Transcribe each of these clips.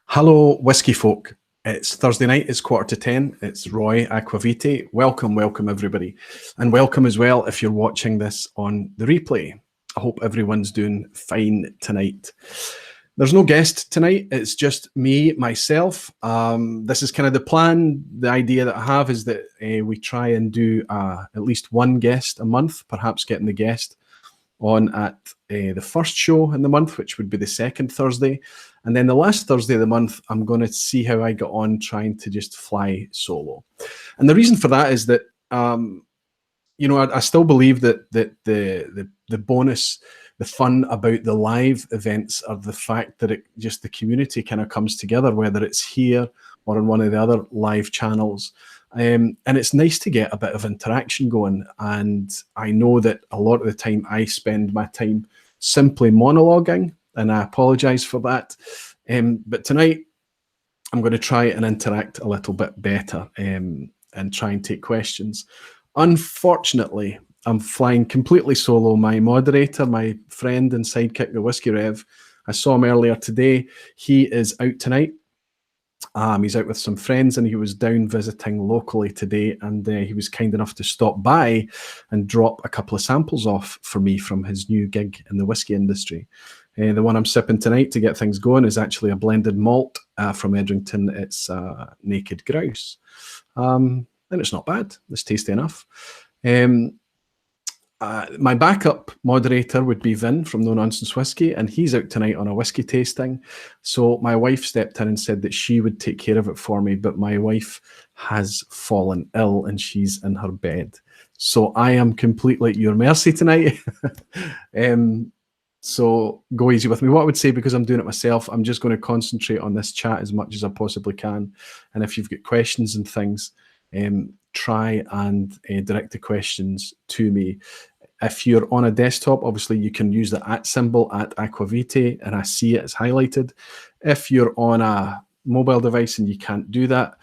Hello, whiskey folk. It's Thursday night, it's 9:45. It's Roy Aqvavitae. Welcome everybody. And welcome as well if you're watching this on the replay. I hope everyone's doing fine tonight. There's no guest tonight, it's just me, myself. This is kind of the plan. The idea that I have is that we try and do at least one guest a month, perhaps getting the guest on at the first show in the month, which would be the second Thursday. And then the last Thursday of the month, I'm going to see how I get on trying to just fly solo. And the reason for that is that, I still believe that the bonus, the fun about the live events are the fact that the community kind of comes together, whether it's here or on one of the other live channels. And it's nice to get a bit of interaction going. And I know that a lot of the time I spend my time simply monologuing, and I apologize for that. But tonight I'm going to try and interact a little bit better and try and take questions. Unfortunately, I'm flying completely solo. My moderator, my friend and sidekick, the Whiskey Rev, I saw him earlier today. He is out tonight. He's out with some friends and he was down visiting locally today, and he was kind enough to stop by and drop a couple of samples off for me from his new gig in the whiskey industry. The one I'm sipping tonight to get things going is actually a blended malt from Edrington. It's Naked Grouse. And it's not bad. It's tasty enough. My backup moderator would be Vin from No Nonsense Whiskey, and he's out tonight on a whiskey tasting. So my wife stepped in and said that she would take care of it for me, but my wife has fallen ill and she's in her bed. So I am completely at your mercy tonight. So go easy with me. What I would say, because I'm doing it myself, I'm just going to concentrate on this chat as much as I possibly can. And if you've got questions and things, try and direct the questions to me. If you're on a desktop, obviously you can use the @ symbol at Aqvavitae, and I see it, it's highlighted. If you're on a mobile device and you can't do that,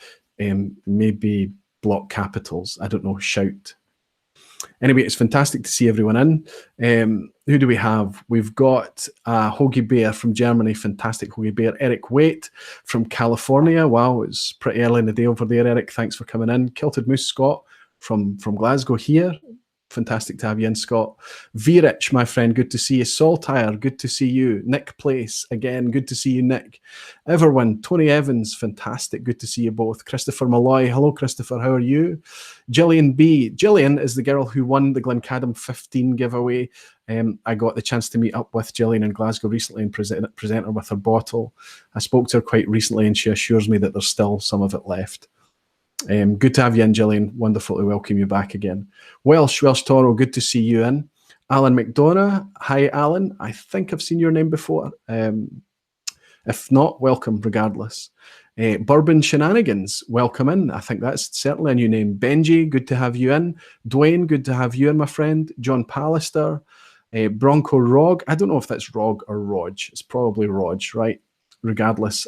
maybe block capitals. I don't know, shout. Anyway, it's fantastic to see everyone in. Who do we have? We've got Hoagie Bear from Germany, fantastic Hoagie Bear. Eric Waite from California. Wow, it's pretty early in the day over there, Eric. Thanks for coming in. Kilted Moose Scott from Glasgow here. Fantastic to have you in, Scott. V-Rich, my friend, good to see you. Saltire, good to see you. Nick Place, again, good to see you, Nick. Everyone, Tony Evans, fantastic, good to see you both. Christopher Malloy, hello, Christopher, how are you? Gillian B. Gillian is the girl who won the Glencadam 15 giveaway. I got the chance to meet up with Gillian in Glasgow recently and present her with her bottle. I spoke to her quite recently and she assures me that there's still some of it left. Good to have you in, Gillian. Wonderful to welcome you back again. Welsh Toro, good to see you in. Alan McDonough, hi Alan. I think I've seen your name before. If not, welcome regardless. Bourbon Shenanigans, welcome in. I think that's certainly a new name. Benji, good to have you in. Dwayne, good to have you in, my friend. John Pallister. Bronco Rog, I don't know if that's Rog or Rog. It's probably Rog, right? Regardless,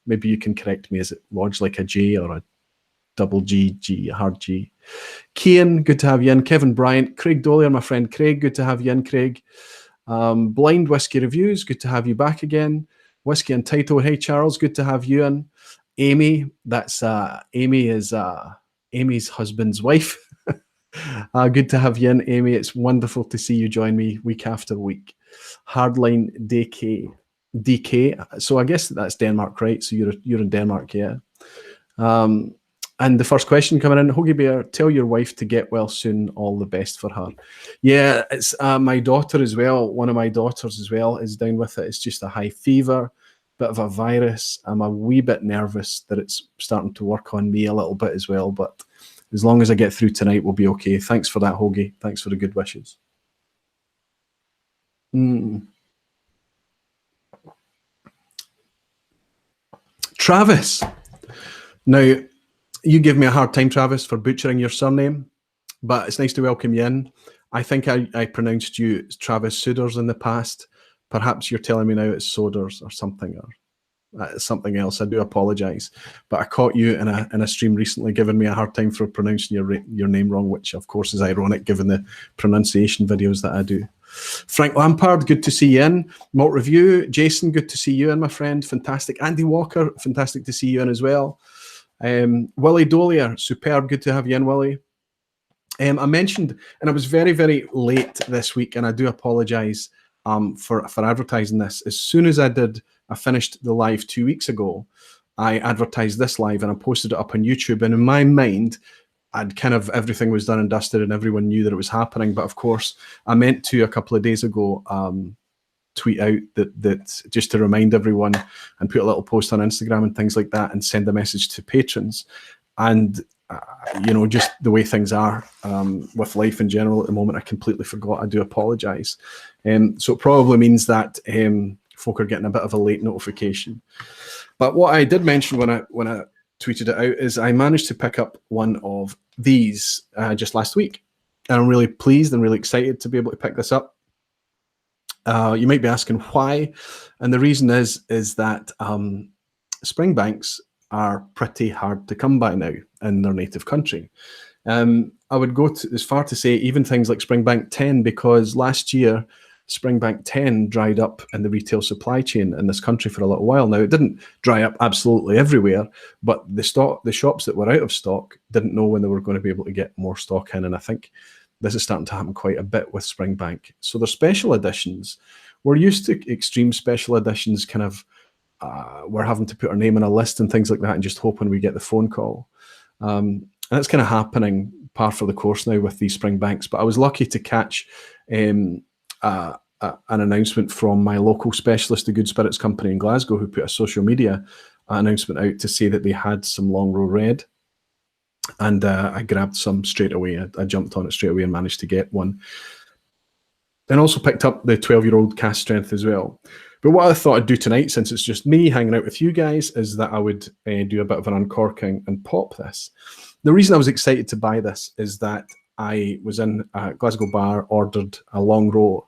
maybe you can correct me. Is it Rog like a J or a double G, a hard G? Kian, good to have you in. Kevin Bryant. Craig Dollier, my friend Craig, good to have you in, Craig. Blind Whiskey Reviews, good to have you back again. Whiskey Untitled, hey Charles, good to have you in. Amy, that's Amy is Amy's husband's wife. Good to have you in, Amy. It's wonderful to see you join me week after week. Hardline DK. So I guess that's Denmark, right? So you're in Denmark, yeah. And the first question coming in, Hoagie Bear, tell your wife to get well soon. All the best for her. Yeah, it's my daughter as well. One of my daughters as well is down with it. It's just a high fever, bit of a virus. I'm a wee bit nervous that it's starting to work on me a little bit as well. But as long as I get through tonight, we'll be okay. Thanks for that, Hoagie. Thanks for the good wishes. Travis. Now, you give me a hard time, Travis, for butchering your surname, but it's nice to welcome you in. I think I pronounced you Travis Souders in the past. Perhaps you're telling me now it's Souders or something, or something else. I do apologize, but I caught you in a stream recently giving me a hard time for pronouncing your name wrong, which of course is ironic given the pronunciation videos that I do. Frank Lampard, good to see you in. Malt Review, Jason, good to see you in, my friend. Fantastic. Andy Walker, fantastic to see you in as well. Willie Dolier, superb, good to have you in, Willie. I mentioned, and I was very, very late this week, and I do apologise for advertising this. As soon as I finished the live 2 weeks ago, I advertised this live and I posted it up on YouTube. And in my mind, everything was done and dusted and everyone knew that it was happening. But of course, I meant to a couple of days ago tweet out that just to remind everyone and put a little post on Instagram and things like that and send a message to patrons. And just the way things are with life in general at the moment, I completely forgot. I do apologise. So it probably means that folk are getting a bit of a late notification. But what I did mention when I tweeted it out is I managed to pick up one of these just last week. And I'm really pleased and really excited to be able to pick this up. You might be asking why. And the reason is that Springbanks are pretty hard to come by now in their native country. I would go as far to say even things like Springbank 10, because last year Springbank 10 dried up in the retail supply chain in this country for a little while. Now, it didn't dry up absolutely everywhere, but the shops that were out of stock didn't know when they were going to be able to get more stock in, and I think this is starting to happen quite a bit with Springbank. So their special editions, we're used to extreme special editions, kind of we're having to put our name on a list and things like that and just hoping we get the phone call. And it's kind of happening par for the course now with these Springbanks. But I was lucky to catch an announcement from my local specialist, the Good Spirits Company in Glasgow, who put a social media announcement out to say that they had some Longrow Red. And I grabbed some straight away. I jumped on it straight away and managed to get one. And also picked up the 12-year-old cask strength as well. But what I thought I'd do tonight, since it's just me hanging out with you guys, is that I would do a bit of an uncorking and pop this. The reason I was excited to buy this is that I was in a Glasgow bar, ordered a Longrow.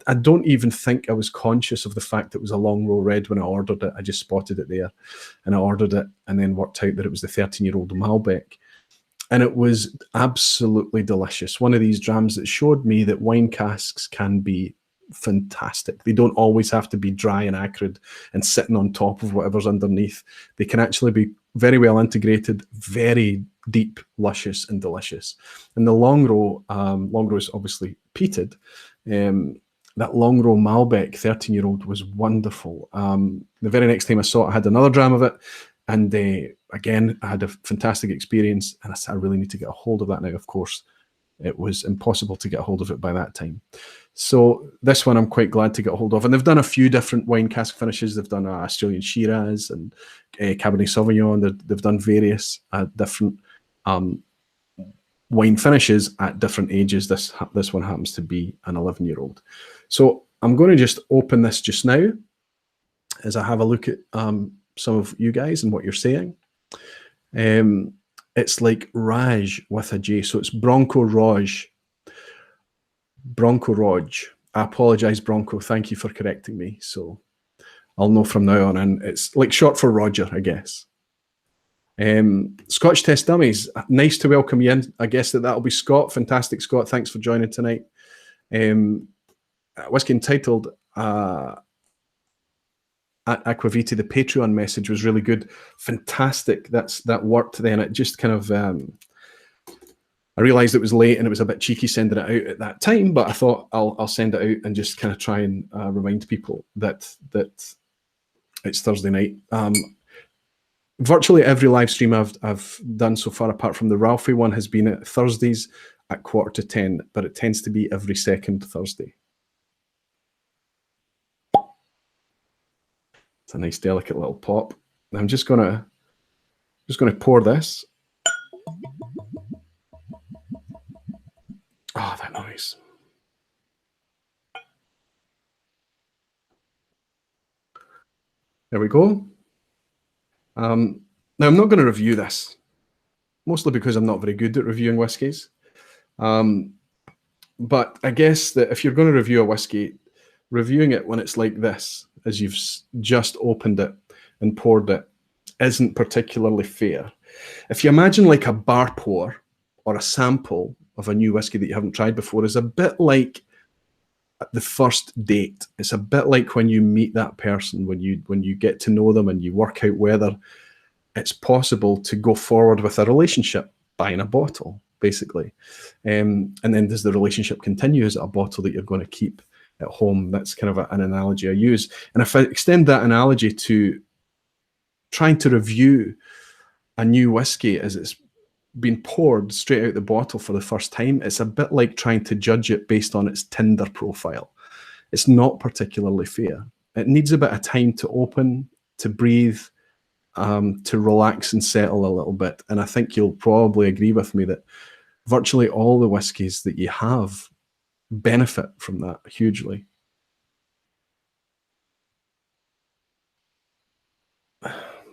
I don't even think I was conscious of the fact it was a Longrow Red when I ordered it. I just spotted it there and I ordered it and then worked out that it was the 13-year-old Malbec. And it was absolutely delicious. One of these drams that showed me that wine casks can be fantastic. They don't always have to be dry and acrid and sitting on top of whatever's underneath. They can actually be very well integrated, very deep, luscious and delicious. And the Longrow is obviously peated. That Longrow Malbec 13-year-old was wonderful. The very next time I saw it, I had another dram of it. And again, I had a fantastic experience. And I said, I really need to get a hold of that now. Of course, it was impossible to get a hold of it by that time. So this one I'm quite glad to get a hold of. And they've done a few different wine cask finishes. They've done Australian Shiraz and Cabernet Sauvignon. They've done various different wine finishes at different ages. This one happens to be an 11-year-old. So I'm going to just open this just now as I have a look at some of you guys and what you're saying. It's like Raj with a J. So it's Bronco Roj. Bronco Roj. I apologize, Bronco. Thank you for correcting me. So I'll know from now on. And it's like short for Roger, I guess. Scotch Test Dummies. Nice to welcome you in. I guess that'll be Scott. Fantastic, Scott. Thanks for joining tonight. Whiskey entitled at Aqvavitae, the Patreon message was really good. Fantastic. That worked then. It just kind of... I realised it was late and it was a bit cheeky sending it out at that time, but I thought I'll send it out and just kind of try and remind people that it's Thursday night. Virtually every live stream I've done so far, apart from the Ralphie one, has been at Thursdays at 10:15, but it tends to be every second Thursday. It's a nice, delicate little pop. I'm just gonna pour this. Oh, that noise. There we go. Now, I'm not going to review this, mostly because I'm not very good at reviewing whiskies. But I guess that if you're going to review a whiskey, reviewing it when it's like this, as you've just opened it and poured it, isn't particularly fair. If you imagine like a bar pour or a sample of a new whiskey that you haven't tried before, is a bit like the first date. It's a bit like when you meet that person, when you get to know them and you work out whether it's possible to go forward with a relationship, buying a bottle, basically. And then does the relationship continue? Is it a bottle that you're going to keep at home? That's kind of an analogy I use. And if I extend that analogy to trying to review a new whiskey as it's been poured straight out the bottle for the first time, it's a bit like trying to judge it based on its Tinder profile. It's not particularly fair. It needs a bit of time to open, to breathe, to relax and settle a little bit. And I think you'll probably agree with me that virtually all the whiskies that you have benefit from that hugely. But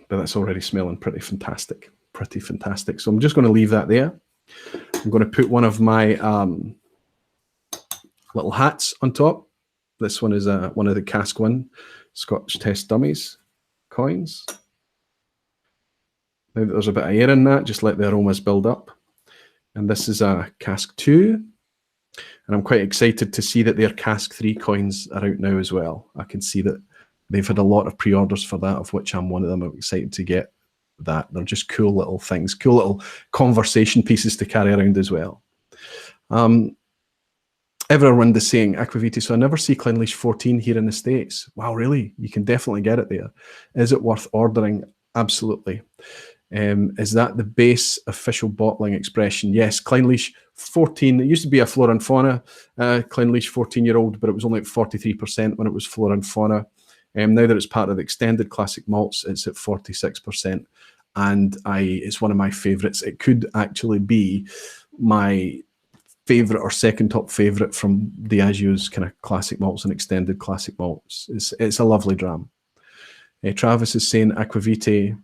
that's already smelling pretty fantastic. Pretty fantastic. So I'm just going to leave that there. I'm going to put one of my little hats on top. This one is one of the Cask 1 Scotch Test Dummies coins. Now that there's a bit of air in that, just let the aromas build up. And this is a Cask 2. And I'm quite excited to see that their Cask 3 coins are out now as well. I can see that they've had a lot of pre-orders for that, of which I'm one of them. I'm excited to get that. They're just cool little things, cool little conversation pieces to carry around as well. Everyone is saying Aqvavitae, so I never see Clynelish 14 here in the States. Wow, really? You can definitely get it there. Is it worth ordering? Absolutely. Is that the base official bottling expression? Yes, Clynelish 14. It used to be a Flora and Fauna Clynelish 14-year-old, but it was only at 43% when it was Flora and Fauna. Now that it's part of the extended classic malts, it's at 46%. And it's one of my favourites. It could actually be my favourite or second top favourite from Diageo's kind of classic malts and extended classic malts. It's a lovely dram. Travis is saying Aqvavitae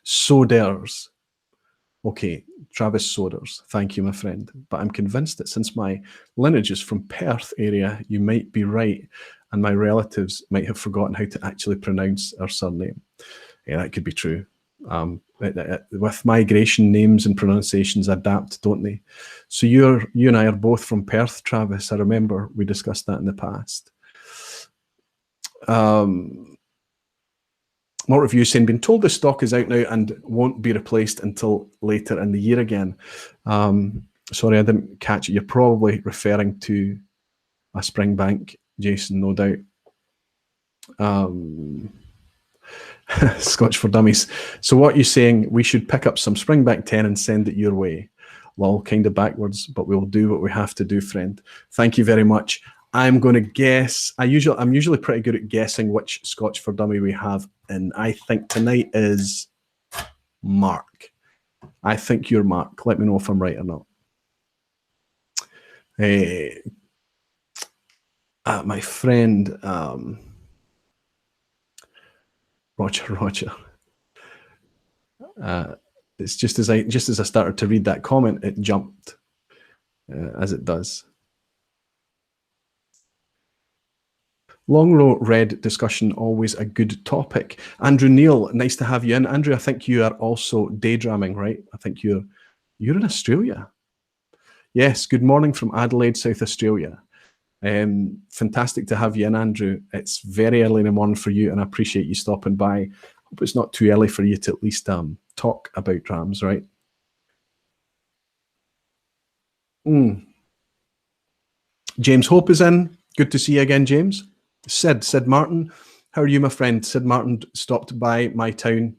Souders. Okay, Travis Souders. Thank you, my friend. But I'm convinced that since my lineage is from Perth area, you might be right. And my relatives might have forgotten how to actually pronounce our surname. Yeah, that could be true. With migration, names and pronunciations adapt, don't they? So you and I are both from Perth, Travis. I remember we discussed that in the past. More review saying, been told the stock is out now and won't be replaced until later in the year again. Sorry, I didn't catch it. You're probably referring to a Springbank, Jason, no doubt. Scotch for Dummies. So what you're saying, we should pick up some Springbank 10 and send it your way. Lol, kind of backwards, but we'll do what we have to do, friend. Thank you very much. I'm going to guess. I'm usually pretty good at guessing which Scotch for Dummy we have, and I think tonight is Mark. I think you're Mark. Let me know if I'm right or not. My friend Roger. It's just as I started to read that comment, it jumped, as it does. Longrow Red discussion, always a good topic. Andrew Neal, nice to have you in. Andrew, I think you are also daydreaming, right? I think you're in Australia. Yes, good morning from Adelaide, South Australia. Fantastic to have you in, Andrew. It's very early in the morning for you, and I appreciate you stopping by. Hope it's not too early for you to at least talk about drams, right? James Hope is in. Good to see you again, James. Sid Martin, how are you, my friend? Sid Martin stopped by my town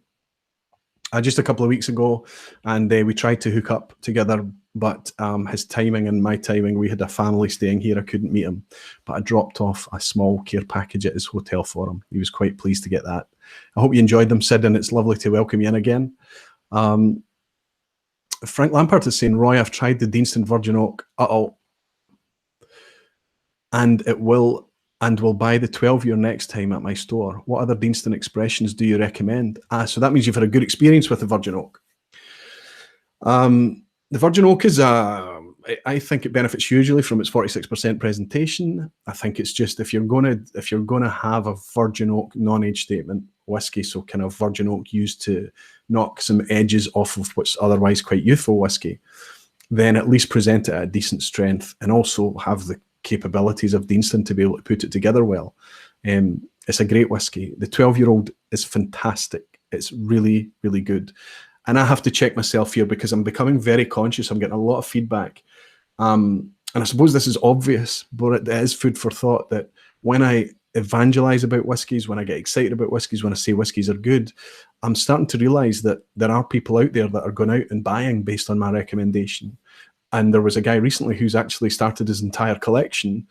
just a couple of weeks ago, and we tried to hook up together, but his timing and my timing, we had a family staying here. I couldn't meet him, but I dropped off a small care package at his hotel for him. He was quite pleased to get that. I hope you enjoyed them, Sid, and it's lovely to welcome you in again. Frank Lampard is saying, Roy, I've tried the Deanston Virgin Oak. And will buy the 12-year next time at my store. What other Deanston expressions do you recommend? So that means you've had a good experience with the Virgin Oak. The Virgin Oak is I think it benefits hugely from its 46% presentation. I think it's just if you're gonna have a Virgin Oak non-age statement whiskey, so kind of Virgin Oak used to knock some edges off of what's otherwise quite youthful whiskey, then at least present it at a decent strength and also have the capabilities of Deanston to be able to put it together well. It's a great whiskey. The 12-year-old is fantastic. It's really, really good. And I have to check myself here because I'm becoming very conscious. I'm getting a lot of feedback. And I suppose this is obvious, but it is food for thought that when I evangelize about whiskies, when I get excited about whiskies, when I say whiskies are good, I'm starting to realize that there are people out there that are going out and buying based on my recommendation. And there was a guy recently who's actually started his entire collection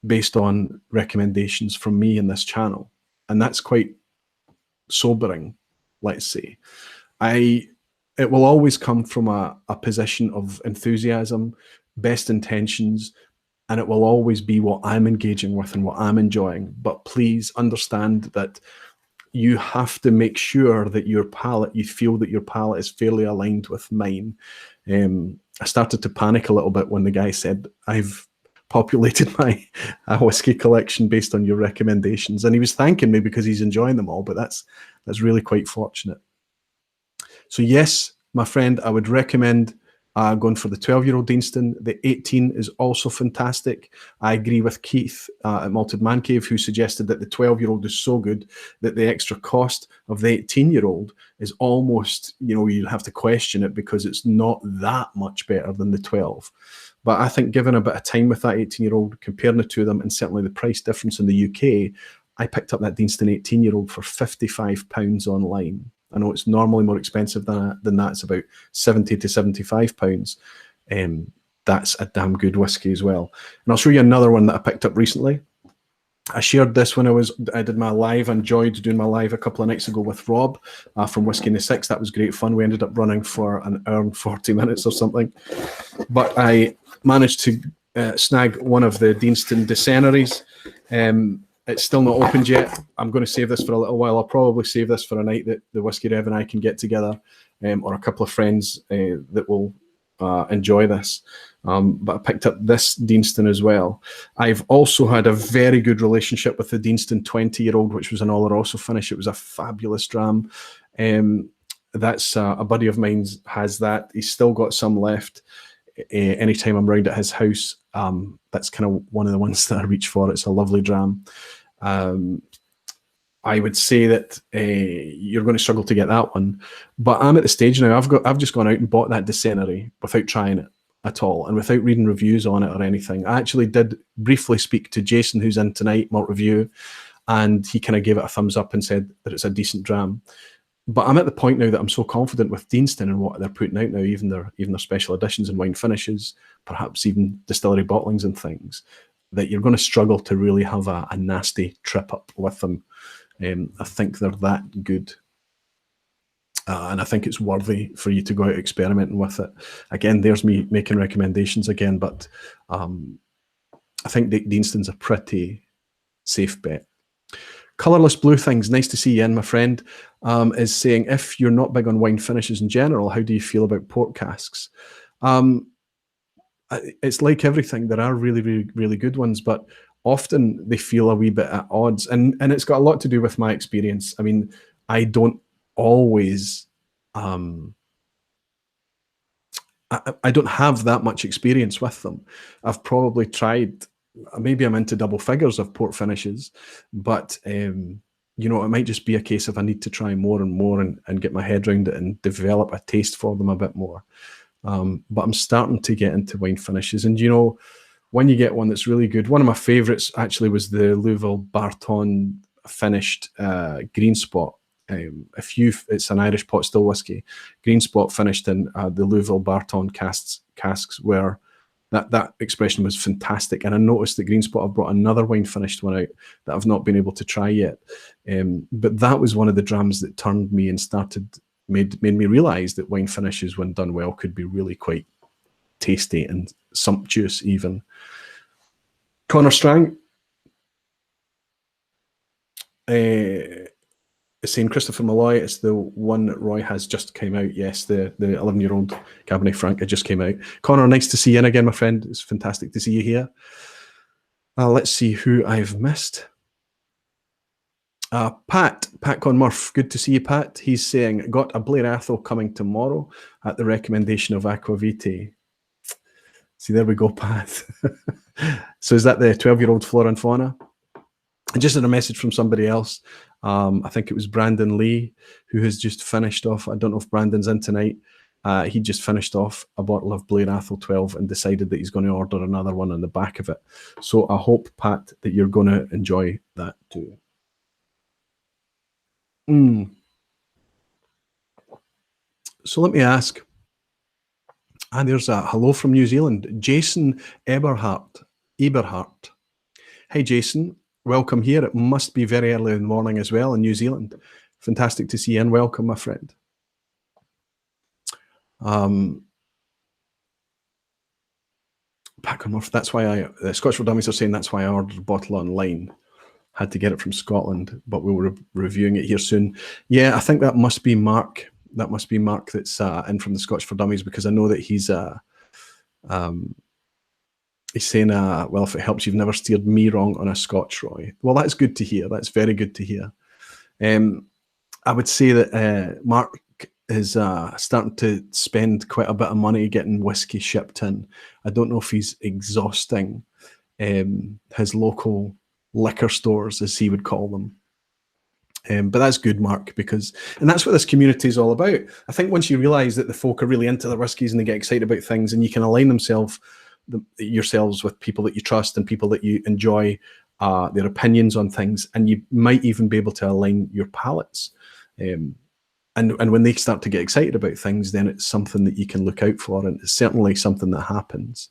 based on recommendations from me in this channel. And that's quite sobering, let's say. It will always come from a position of enthusiasm, best intentions, and it will always be what I'm engaging with and what I'm enjoying. But please understand that you have to make sure that your palate, you feel that your palate is fairly aligned with mine. I started to panic a little bit when the guy said, I've populated my whiskey collection based on your recommendations. And he was thanking me because he's enjoying them all, but that's really quite fortunate. So yes, my friend, I would recommend going for the 12-year-old Deanston. The 18 is also fantastic. I agree with Keith at Maltman Mike, who suggested that the 12-year-old is so good that the extra cost of the 18-year-old is almost, you'd have to question it because it's not that much better than the 12. But I think given a bit of time with that 18-year-old, comparing the two of them, and certainly the price difference in the UK, I picked up that Deanston 18-year-old for £55 online. I know it's normally more expensive than that. It's about £70 to £75. That's a damn good whiskey as well. And I'll show you another one that I picked up recently. I shared this when I did my live. I enjoyed doing my live a couple of nights ago with Rob from Whiskey in the Six. That was great fun. We ended up running for an hour and 40 minutes or something. But I managed to snag one of the Deanston Decennaries. It's still not opened yet. I'm going to save this for a little while. I'll probably save this for a night that the Whiskey Rev and I can get together, or a couple of friends that will enjoy this. But I picked up this Deanston as well. I've also had a very good relationship with the Deanston 20-year-old, which was an Oloroso finish. It was a fabulous dram. That's a buddy of mine has that. He's still got some left. Anytime I'm round at his house, that's kind of one of the ones that I reach for. It's a lovely dram. I would say that you're going to struggle to get that one, but I'm at the stage now. I've just gone out and bought that Decennarie without trying it at all and without reading reviews on it or anything. I actually did briefly speak to Jason, who's in tonight, Malt Review, and he kind of gave it a thumbs up and said that it's a decent dram. But I'm at the point now that I'm so confident with Deanston and what they're putting out now, even their special editions and wine finishes, perhaps even distillery bottlings and things, that you're going to struggle to really have a nasty trip up with them. I think they're that good. And I think it's worthy for you to go out experimenting with it. Again, there's me making recommendations again, but I think Deanston's a pretty safe bet. Colourless Blue Things, nice to see you in, my friend, is saying, if you're not big on wine finishes in general, how do you feel about port casks? It's like everything. There are really, really, really good ones, but often they feel a wee bit at odds. And it's got a lot to do with my experience. I mean, I don't always... I don't have that much experience with them. I've probably tried... Maybe I'm into double figures of port finishes, but it might just be a case of I need to try more and more and get my head around it and develop a taste for them a bit more. But I'm starting to get into wine finishes, and when you get one that's really good, one of my favorites actually was the Louisville Barton finished Green Spot. It's an Irish pot still whiskey. Green Spot finished in the Louisville Barton casks where that expression was fantastic. And I noticed that Green Spot have brought another wine finished one out that I've not been able to try yet. But that was one of the drams that turned me and made me realize that wine finishes, when done well, could be really quite tasty and sumptuous even. Connor Strang is saying Christopher Malloy, it's the one that Roy has just came out. Yes, the 11-year-old Cabernet Franc, it just came out. Connor, nice to see you in again, my friend. It's fantastic to see you here. Let's see who I've missed. Pat Conmurph, good to see you, Pat. He's saying, got a Blair Athol coming tomorrow at the recommendation of Aqvavitae. See, there we go, Pat. So is that the 12-year-old Flora and Fauna? I just had a message from somebody else. I think it was Brandon Lee, who has just finished off. I don't know if Brandon's in tonight. He just finished off a bottle of Blair Athol 12 and decided that he's going to order another one on the back of it. So I hope, Pat, that you're going to enjoy that too. So let me ask. There's a hello from New Zealand, Jason Eberhardt. Hey, Jason, welcome here. It must be very early in the morning as well in New Zealand. Fantastic to see you and welcome, my friend. Back on Murph. That's why the Scotch for Dummies are saying that's why I ordered a bottle online. Had to get it from Scotland, but we were reviewing it here soon. Yeah, I think that must be Mark. That must be Mark that's in from the Scotch for Dummies, because I know that he's saying, well, if it helps, you've never steered me wrong on a Scotch, Roy. Well, that's good to hear. That's very good to hear. I would say that Mark is starting to spend quite a bit of money getting whiskey shipped in. I don't know if he's exhausting his local liquor stores, as he would call them. But that's good, Mark, and that's what this community is all about. I think once you realise that the folk are really into their whiskies and they get excited about things, and you can align yourselves with people that you trust and people that you enjoy their opinions on things, and you might even be able to align your palates. And when they start to get excited about things, then it's something that you can look out for, and it's certainly something that happens.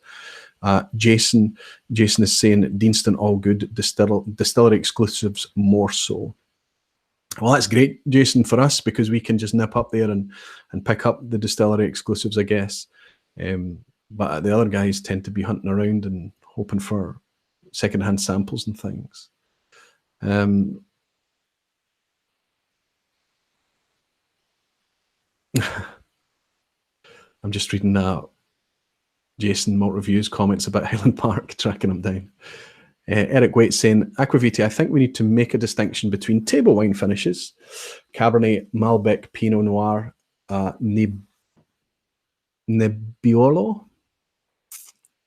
Jason is saying Deanston all good, distillery exclusives more so. Well, that's great, Jason, for us, because we can just nip up there and pick up the distillery exclusives, I guess. But the other guys tend to be hunting around and hoping for secondhand samples and things. I'm just reading Jason Malt Reviews comments about Highland Park, tracking them down. Eric Waite saying, Aqvavitae, I think we need to make a distinction between table wine finishes, Cabernet, Malbec, Pinot Noir, Nebbiolo.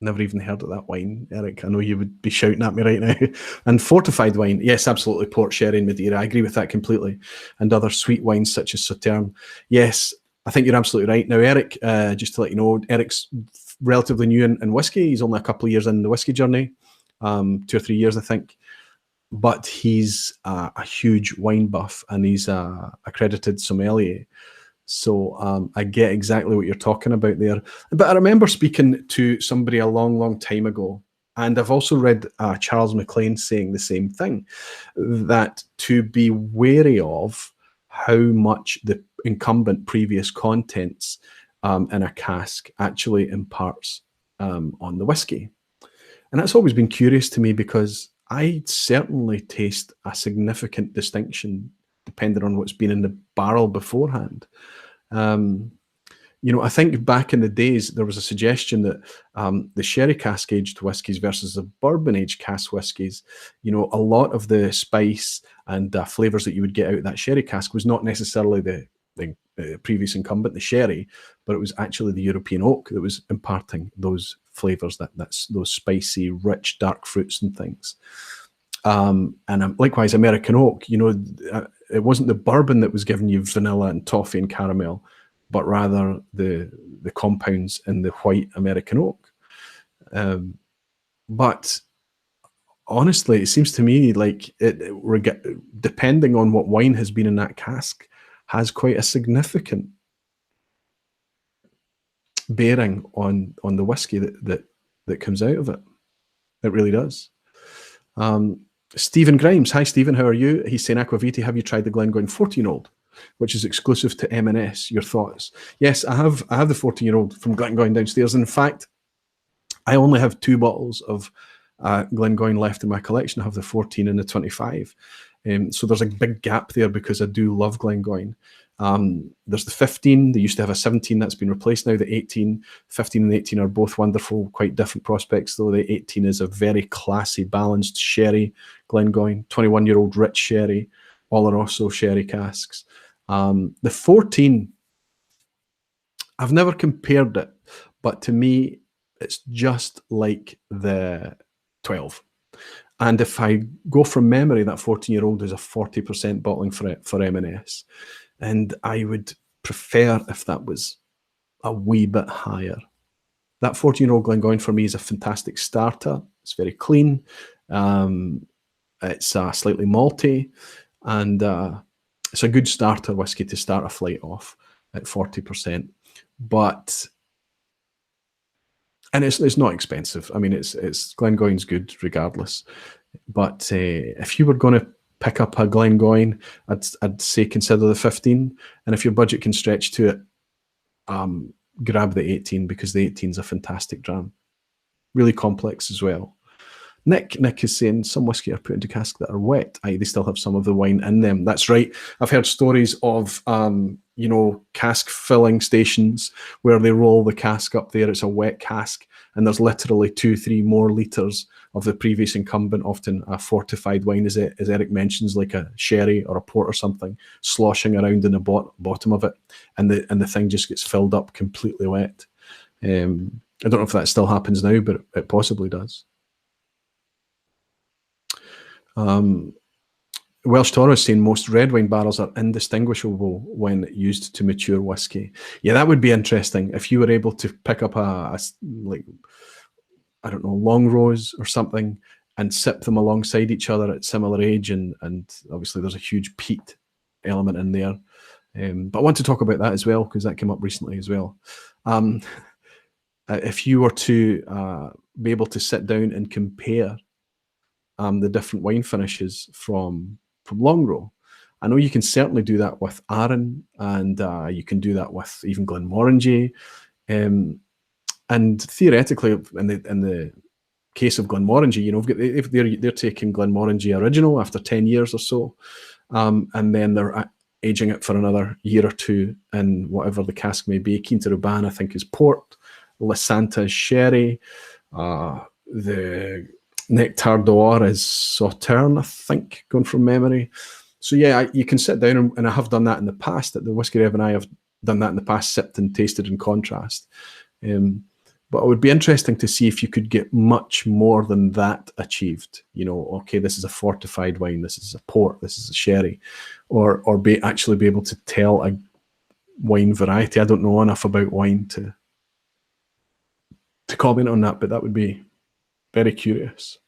Never even heard of that wine, Eric. I know you would be shouting at me right now. And fortified wine. Yes, absolutely. Port, sherry, and Madeira. I agree with that completely. And other sweet wines such as Sauterne. Yes, I think you're absolutely right. Now, Eric, just to let you know, Eric's relatively new in whiskey. He's only a couple of years in the whiskey journey. 2 or 3 years, I think. But he's a huge wine buff, and he's a accredited sommelier. So I get exactly what you're talking about there. But I remember speaking to somebody a long, long time ago, and I've also read Charles MacLean saying the same thing, that to be wary of how much the incumbent previous contents in a cask actually imparts on the whiskey. And that's always been curious to me, because I certainly taste a significant distinction depending on what's been in the barrel beforehand. I think back in the days, there was a suggestion that the sherry cask aged whiskies versus the bourbon aged cask whiskies, a lot of the spice and flavors that you would get out of that sherry cask was not necessarily the previous incumbent, the sherry, but it was actually the European oak that was imparting those flavors, that's those spicy, rich, dark fruits and things. And likewise, American oak, it wasn't the bourbon that was giving you vanilla and toffee and caramel, but rather the compounds in the white American oak. But honestly, it seems to me like depending on what wine has been in that cask, has quite a significant bearing on the whiskey that comes out of it. It really does. Stephen Grimes. Hi, Stephen. How are you? He's saying, Aqvavitae, have you tried the Glengoyne 14-year-old, which is exclusive to M&S? Your thoughts? Yes, I have the 14-year-old from Glengoyne downstairs. In fact, I only have 2 bottles of Glengoyne left in my collection. I have the 14 and the 25. So there's a big gap there, because I do love Glengoyne. There's the 15. They used to have a 17 that's been replaced now. The 18, 15 and 18 are both wonderful, quite different prospects though. The 18 is a very classy, balanced sherry Glengoyne, 21-year-old rich sherry, Oloroso sherry casks. The 14, I've never compared it, but to me, It's just like the 12. And if I go from memory, that 14-year-old is a 40% bottling for M&S. And I would prefer if that was a wee bit higher. That 14-year-old Glengoyne for me is a fantastic starter. It's very clean. It's slightly malty, and it's a good starter whiskey to start a flight off at 40%. But and it's not expensive. I mean, it's Glengoyne's good regardless. But if you were going to pick up a Glengoyne, I'd say consider the 15. And if your budget can stretch to it, grab the 18, because the 18 is a fantastic dram. Really complex as well. Nick is saying some whiskey are put into casks that are wet, i.e. they still have some of the wine in them. That's right. I've heard stories of, cask filling stations where they roll the cask up there. It's a wet cask, and there's literally 2-3 more litres of the previous incumbent, often a fortified wine, as Eric mentions, like a sherry or a port or something, sloshing around in the bottom of it, and the thing just gets filled up completely wet. I don't know if that still happens now, but it possibly does. Welsh Toro is saying most red wine barrels are indistinguishable when used to mature whiskey. Yeah, that would be interesting if you were able to pick up like, I don't know, Longrows or something and sip them alongside each other at similar age, and obviously there's a huge peat element in there. But I want to talk about that as well, because that came up recently as well. If you were to be able to sit down and compare the different wine finishes from Longrow. I know you can certainly do that with Arran, and you can do that with even Glenmorangie. And theoretically, in the case of Glenmorangie, they're taking Glenmorangie original after 10 years or so, and then they're aging it for another year or two in whatever the cask may be. Quinta Ruban, I think, is port. Slàinte is sherry. The Nectar d'Or is Sauterne, I think, going from memory. So yeah, you can sit down, and I have done that in the past. That the Whiskey Rev and I have done that in the past, sipped and tasted in contrast. But it would be interesting to see if you could get much more than that achieved. Okay, this is a fortified wine, this is a port, this is a sherry, or actually be able to tell a wine variety. I don't know enough about wine to comment on that, but that would be very curious.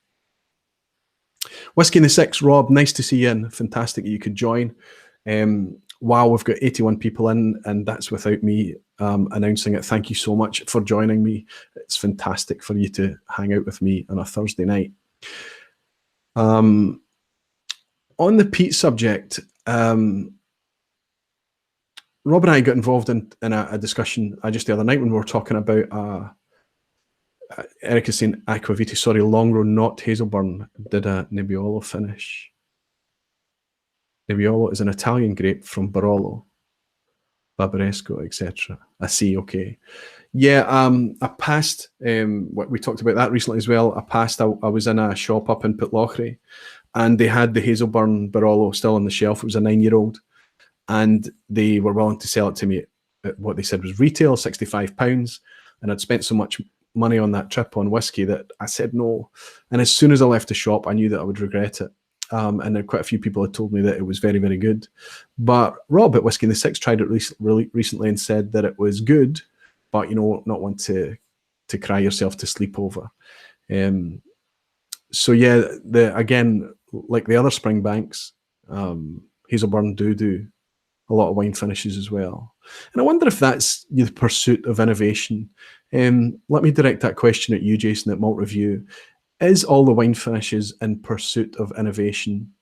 Whiskey in the Six, Rob, nice to see you in. Fantastic that you could join. Wow, we've got 81 people in, and that's without me announcing it. Thank you so much for joining me. It's fantastic for you to hang out with me on a Thursday night. On the peat subject, Rob and I got involved in a discussion just the other night when we were talking about Eric is saying Aqvavitae, sorry, Longrow, not Hazelburn, did a Nebbiolo finish. Nebbiolo is an Italian grape from Barolo, Barbaresco, etc. I see, okay. Yeah, I passed, we talked about that recently as well. I was in a shop up in Pitlochry, and they had the Hazelburn Barolo still on the shelf. It was a 9-year-old, and they were willing to sell it to me at what they said was retail, £65, and I'd spent so much money on that trip on whiskey that I said no. And as soon as I left the shop, I knew that I would regret it. And then quite a few people had told me that it was very, very good. But Rob at Whiskey in the Six tried it really recently and said that it was good, but not one to cry yourself to sleep over. So yeah, again, like the other Springbanks, Hazelburn do a lot of wine finishes as well. And I wonder if that's the pursuit of innovation. Let me direct that question at you, Jason, at Malt Review. Is all the wine finishes in pursuit of innovation,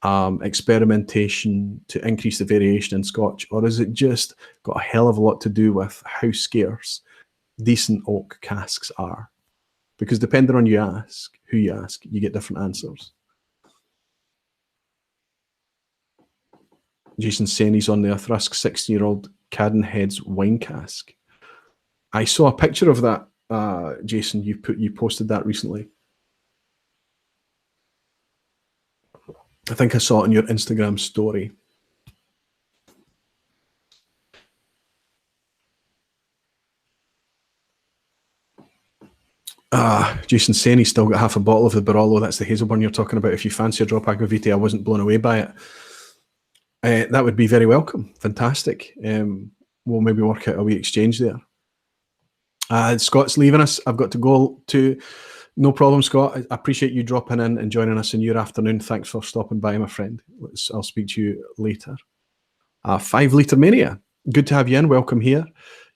experimentation to increase the variation in Scotch, or is it just got a hell of a lot to do with how scarce decent oak casks are? Because depending on who you ask, you get different answers. Jason's saying he's on the Thrusk 16-year-old Cadenhead's wine cask. I saw a picture of that, Jason. You posted that recently. I think I saw it in your Instagram story. Jason saying he's still got half a bottle of the Barolo. That's the Hazelburn you're talking about. If you fancy a drop Aqvavitae, I wasn't blown away by it. That would be very welcome. Fantastic. We'll maybe work out a wee exchange there. Scott's leaving us. I've got to go to. No problem, Scott. I appreciate you dropping in and joining us in your afternoon. Thanks for stopping by, my friend. I'll speak to you later. 5 Litre Mania. Good to have you in. Welcome here.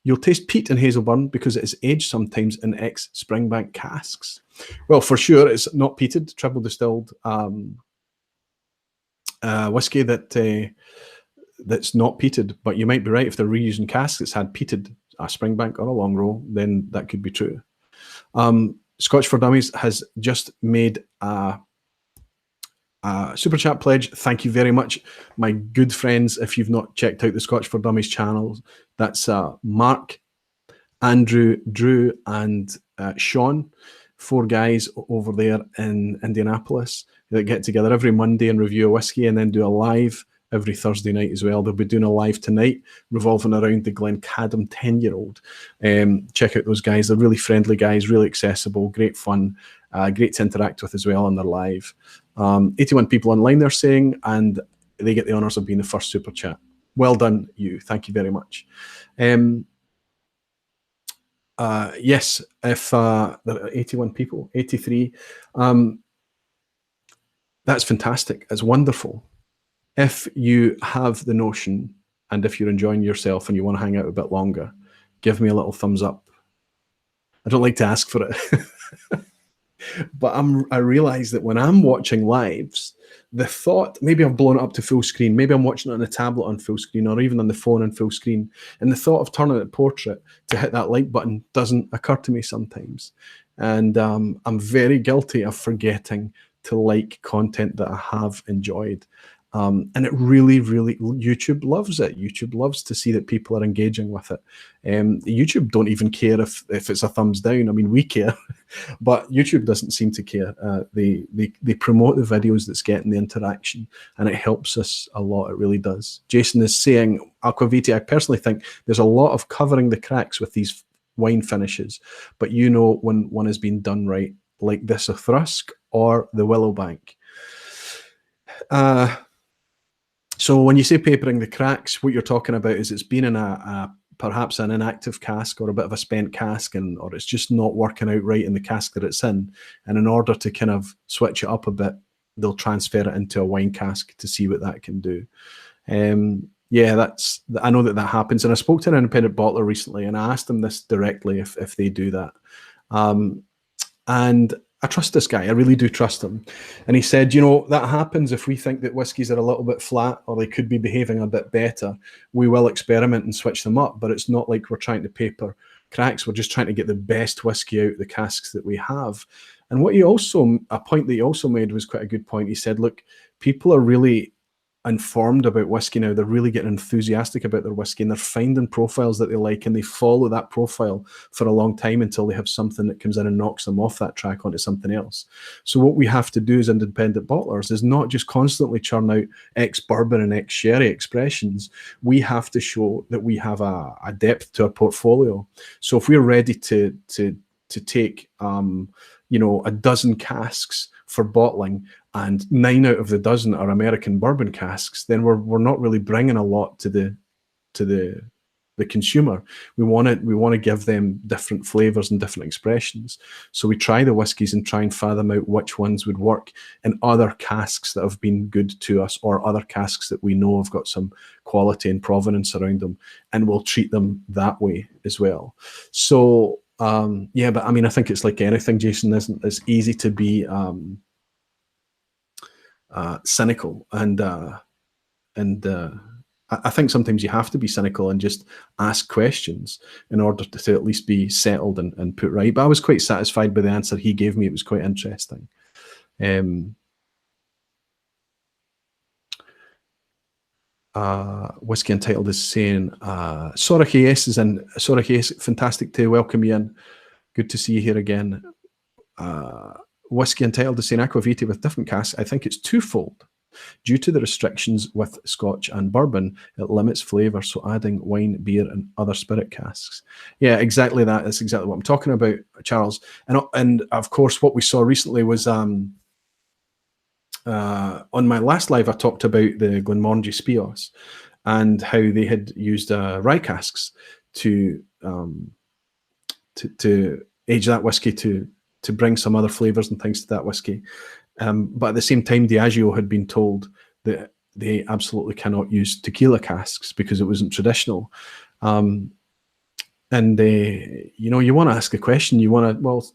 You'll taste peat in Hazelburn because it is aged sometimes in ex-Springbank casks. Well, for sure, it's not peated, triple distilled whiskey that's not peated. But you might be right. If they're reusing casks that's had peated, a Springbank or a Longrow, then that could be true. Scotch for Dummies has just made a super chat pledge. Thank you very much, my good friends. If you've not checked out the Scotch for Dummies channels, that's Mark, Andrew, Drew, and Sean, 4 guys over there in Indianapolis that get together every Monday and review a whiskey and then do a live every Thursday night as well. They'll be doing a live tonight revolving around the Glen Keith 10-year-old. Check out those guys. They're really friendly guys, really accessible, great fun, great to interact with as well on their live. 81 people online, they're saying, and they get the honours of being the first super chat. Well done, you. Thank you very much. Yes, if there are 81 people, 83, that's fantastic. It's wonderful. If you have the notion and if you're enjoying yourself and you want to hang out a bit longer, give me a little thumbs up. I don't like to ask for it. But I realize that when I'm watching lives, the thought, maybe I've blown it up to full screen, maybe I'm watching it on a tablet on full screen or even on the phone on full screen, and the thought of turning it portrait to hit that like button doesn't occur to me sometimes. And I'm very guilty of forgetting to like content that I have enjoyed. And it really, YouTube loves it. YouTube loves to see that people are engaging with it. YouTube don't even care if it's a thumbs down. I mean, we care, but YouTube doesn't seem to care. They promote the videos that's getting the interaction, and it helps us a lot. It really does. Jason is saying, Aqvavitae, I personally think there's a lot of covering the cracks with these wine finishes, but you know when one has been done right, like this of Thrusk or the Willowbank. So when you say papering the cracks, what you're talking about is it's been in perhaps an inactive cask or a bit of a spent cask, or it's just not working out right in the cask that it's in. And in order to kind of switch it up a bit, they'll transfer it into a wine cask to see what that can do. Yeah, I know that happens. And I spoke to an independent bottler recently, and I asked them this directly if they do that. And I trust this guy. I really do trust him. And he said, you know, that happens if we think that whiskies are a little bit flat or they could be behaving a bit better. We will experiment and switch them up, but it's not like we're trying to paper cracks. We're just trying to get the best whiskey out of the casks that we have. And a point that he also made was quite a good point. He said, look, people are really informed about whiskey now. They're really getting enthusiastic about their whiskey, and they're finding profiles that they like, and they follow that profile for a long time until they have something that comes in and knocks them off that track onto something else. So what we have to do as independent bottlers is not just constantly churn out ex-bourbon and ex-sherry expressions. We have to show that we have a depth to our portfolio. So if we're ready to take you know, a dozen casks for bottling, and 9 out of the dozen are American bourbon casks, then we're not really bringing a lot to the consumer. We want to give them different flavors and different expressions. So we try the whiskies and try and fathom out which ones would work in other casks that have been good to us, or other casks that we know have got some quality and provenance around them, and we'll treat them that way as well. So yeah, but I mean, I think it's like anything, Jason. It's easy to be cynical, and I think sometimes you have to be cynical and just ask questions in order to at least be settled and put right. But I was quite satisfied by the answer he gave me. It was quite interesting. Whiskey Untitled is saying, Soraki S is in. Soraki S, fantastic to welcome you in. Good to see you here again. Whiskey Untitled is saying Aqvavitae with different casks. I think it's twofold. Due to the restrictions with Scotch and bourbon, it limits flavour, so adding wine, beer, and other spirit casks. Yeah, exactly that. That's exactly what I'm talking about, Charles. And of course, what we saw recently was on my last live, I talked about the Glenmorangie Spios and how they had used rye casks to age that whiskey to bring some other flavours and things to that whiskey. But at the same time, Diageo had been told that they absolutely cannot use tequila casks because it wasn't traditional. And you know, you want to ask a question. You want to, well,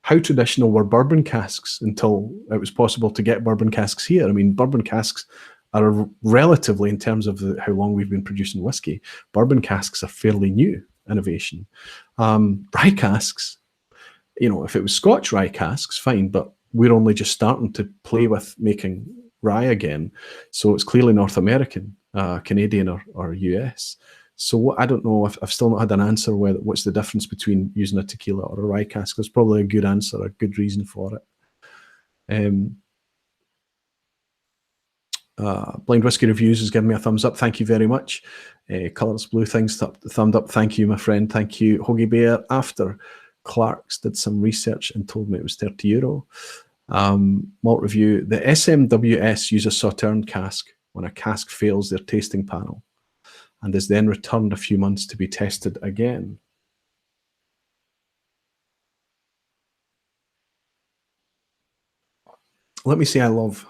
how traditional were bourbon casks until it was possible to get bourbon casks here? I mean, bourbon casks are relatively, in terms of how long we've been producing whiskey, bourbon casks are fairly new innovation. Rye casks, you know, if it was Scotch rye casks, fine, but we're only just starting to play with making rye again. So it's clearly North American, Canadian or US. So I don't know, if I've still not had an answer what's the difference between using a tequila or a rye cask. There's probably a good answer, a good reason for it. Blind Whiskey Reviews has given me a thumbs up. Thank you very much. Colours Blue things thumbed up. Thank you, my friend. Thank you. Hoagie Bear, after Clark's did some research and told me it was €30. Malt Review, the SMWS use a Sauterne cask when a cask fails their tasting panel and is then returned a few months to be tested again. Let me say I love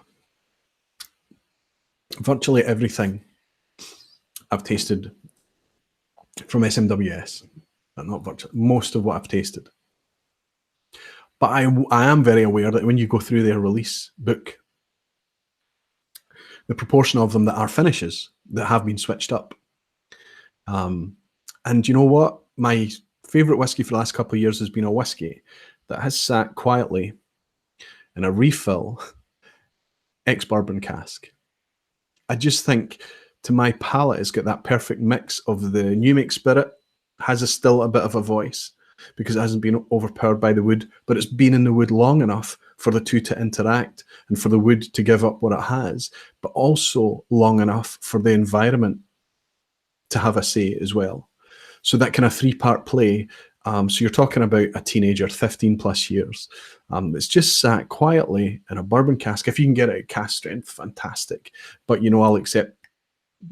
virtually everything I've tasted from SMWS. Not virtually, most of what I've tasted. But I am very aware that when you go through their release book, the proportion of them that are finishes that have been switched up. And you know what? My favourite whiskey for the last couple of years has been a whiskey that has sat quietly in a refill ex-bourbon cask. I just think, to my palate, it's got that perfect mix of the new make spirit, has still a bit of a voice because it hasn't been overpowered by the wood, but it's been in the wood long enough for the two to interact and for the wood to give up what it has, but also long enough for the environment to have a say as well. So that kind of three-part play. So you're talking about a teenager, 15 plus years. It's just sat quietly in a bourbon cask. If you can get it at cask strength, fantastic. But, you know, I'll accept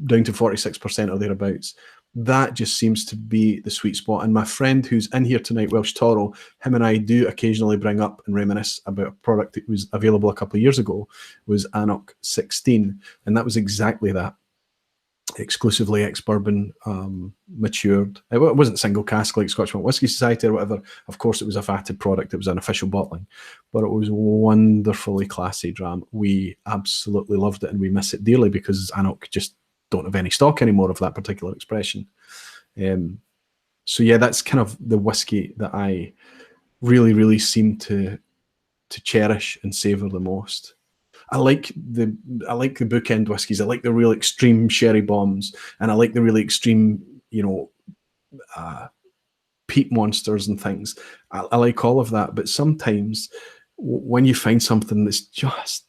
down to 46% or thereabouts. That just seems to be the sweet spot. And my friend who's in here tonight, Welsh Toro, him and I do occasionally bring up and reminisce about a product that was available a couple of years ago, was Anok 16. And that was exactly that. Exclusively ex-bourbon, matured. It wasn't single cask like Scotch Malt Whisky Society or whatever. Of course, it was a vatted product. It was an official bottling, but it was wonderfully classy dram. We absolutely loved it, and we miss it dearly because Anok just don't have any stock anymore of that particular expression. So yeah, that's kind of the whiskey that I really, really seem to cherish and savor the most. I like the bookend whiskies. I like the real extreme sherry bombs, and I like the really extreme, you know, peat monsters and things. I like all of that. But sometimes when you find something that's just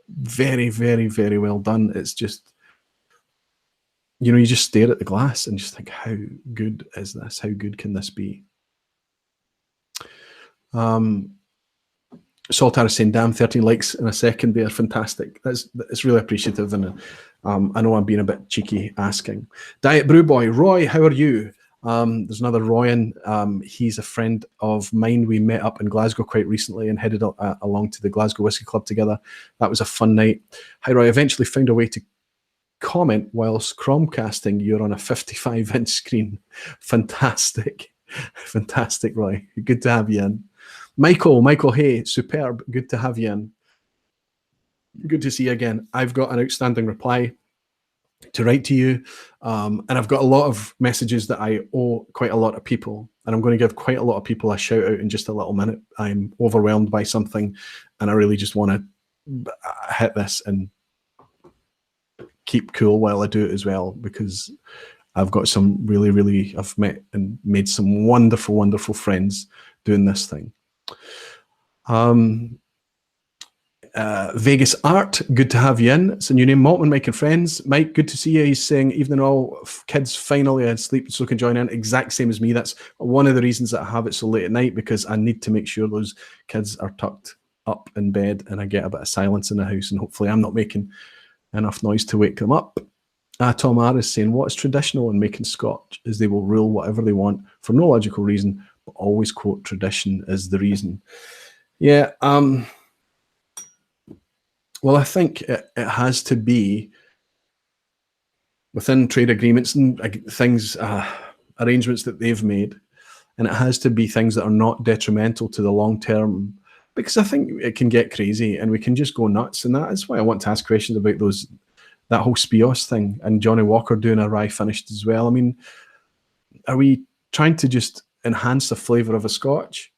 very, very, very well done, it's just, you know, you just stare at the glass and just think, how good is this? How good can this be? Saltar is saying, damn, 13 likes in a second there. Fantastic. It's really appreciative. And I know I'm being a bit cheeky asking. Diet Brew Boy, Roy, how are you? There's another Roy in. He's a friend of mine. We met up in Glasgow quite recently and headed along to the Glasgow Whisky Club together. That was a fun night. Hi, Roy. Eventually found a way to comment whilst Chromecasting. You're on a 55-inch screen. Fantastic. Fantastic, Roy. Good to have you in. Michael, hey, superb. Good to have you in. Good to see you again. I've got an outstanding reply to write to you, and I've got a lot of messages that I owe quite a lot of people, and I'm going to give quite a lot of people a shout out in just a little minute. I'm overwhelmed by something, and I really just want to hit this and keep cool while I do it as well, because I've got some really, I've met and made some wonderful, wonderful friends doing this thing. Vegas Art, good to have you in. It's a new name. Maltman Mike and friends. Mike, good to see you. He's saying, evening all, kids finally had sleep so can join in. Exact same as me. That's one of the reasons that I have it so late at night, because I need to make sure those kids are tucked up in bed and I get a bit of silence in the house, and hopefully I'm not making enough noise to wake them up. Tom R is saying, what's traditional in making scotch is they will rule whatever they want for no logical reason, but always quote tradition as the reason. Yeah, well, I think it has to be within trade agreements and things, arrangements that they've made, and it has to be things that are not detrimental to the long term, because I think it can get crazy and we can just go nuts, and that is why I want to ask questions about that whole Spios thing and Johnny Walker doing a rye finished as well. I mean, are we trying to just enhance the flavour of a scotch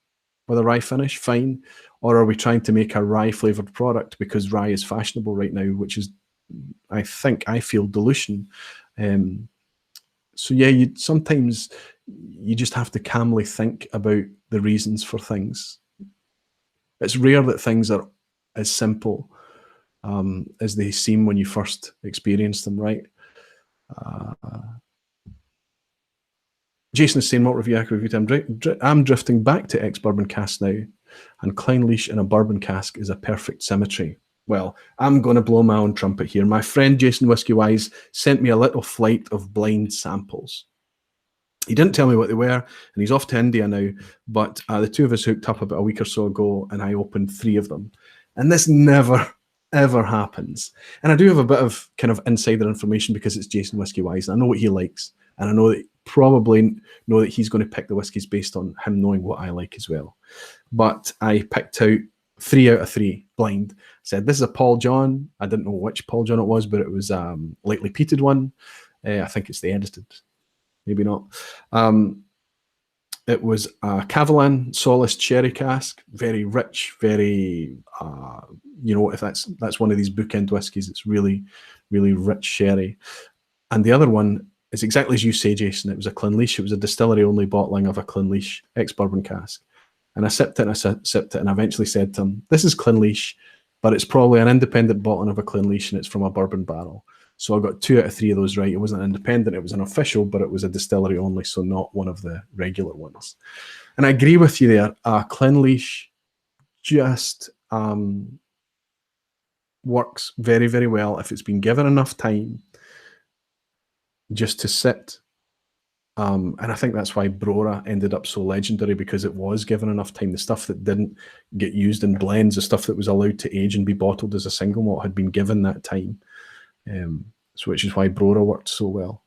with a rye finish? Fine. Or are we trying to make a rye flavoured product because rye is fashionable right now, which is, I feel, dilution. So yeah, sometimes you just have to calmly think about the reasons for things. It's rare that things are as simple as they seem when you first experience them, right? Jason is saying, what review Aqvavitae? I'm drifting back to ex-bourbon cask now, and Clynelish in a bourbon cask is a perfect symmetry. Well, I'm going to blow my own trumpet here. My friend Jason Whiskey Wise sent me a little flight of blind samples. He didn't tell me what they were, and he's off to India now, but the two of us hooked up about a week or so ago, and I opened 3 of them. And this never, ever happens. And I do have a bit of kind of insider information because it's Jason Whiskey Wise, and I know what he likes, and I know that probably know that he's going to pick the whiskies based on him knowing what I like as well. But I picked out 3 out of 3 blind. Said, this is a Paul John. I didn't know which Paul John it was, but it was lightly peated one. I think it's the edited. Maybe not. It was a Cavalan Solace cherry cask, very rich, very, if that's one of these bookend whiskies, it's really, really rich sherry. And the other one is exactly as you say, Jason. It was a Clynelish. It was a distillery-only bottling of a Clynelish ex-bourbon cask. And I sipped it and I sipped it, and I eventually said to him, this is Clynelish, but it's probably an independent bottling of a Clynelish, and it's from a bourbon barrel. So I got 2 out of 3 of those right. It wasn't independent, it was an official, but it was a distillery only, so not one of the regular ones. And I agree with you there. Clynelish just works very, very well if it's been given enough time just to sit. And I think that's why Brora ended up so legendary, because it was given enough time. The stuff that didn't get used in blends, the stuff that was allowed to age and be bottled as a single malt, had been given that time. So which is why Brora worked so well.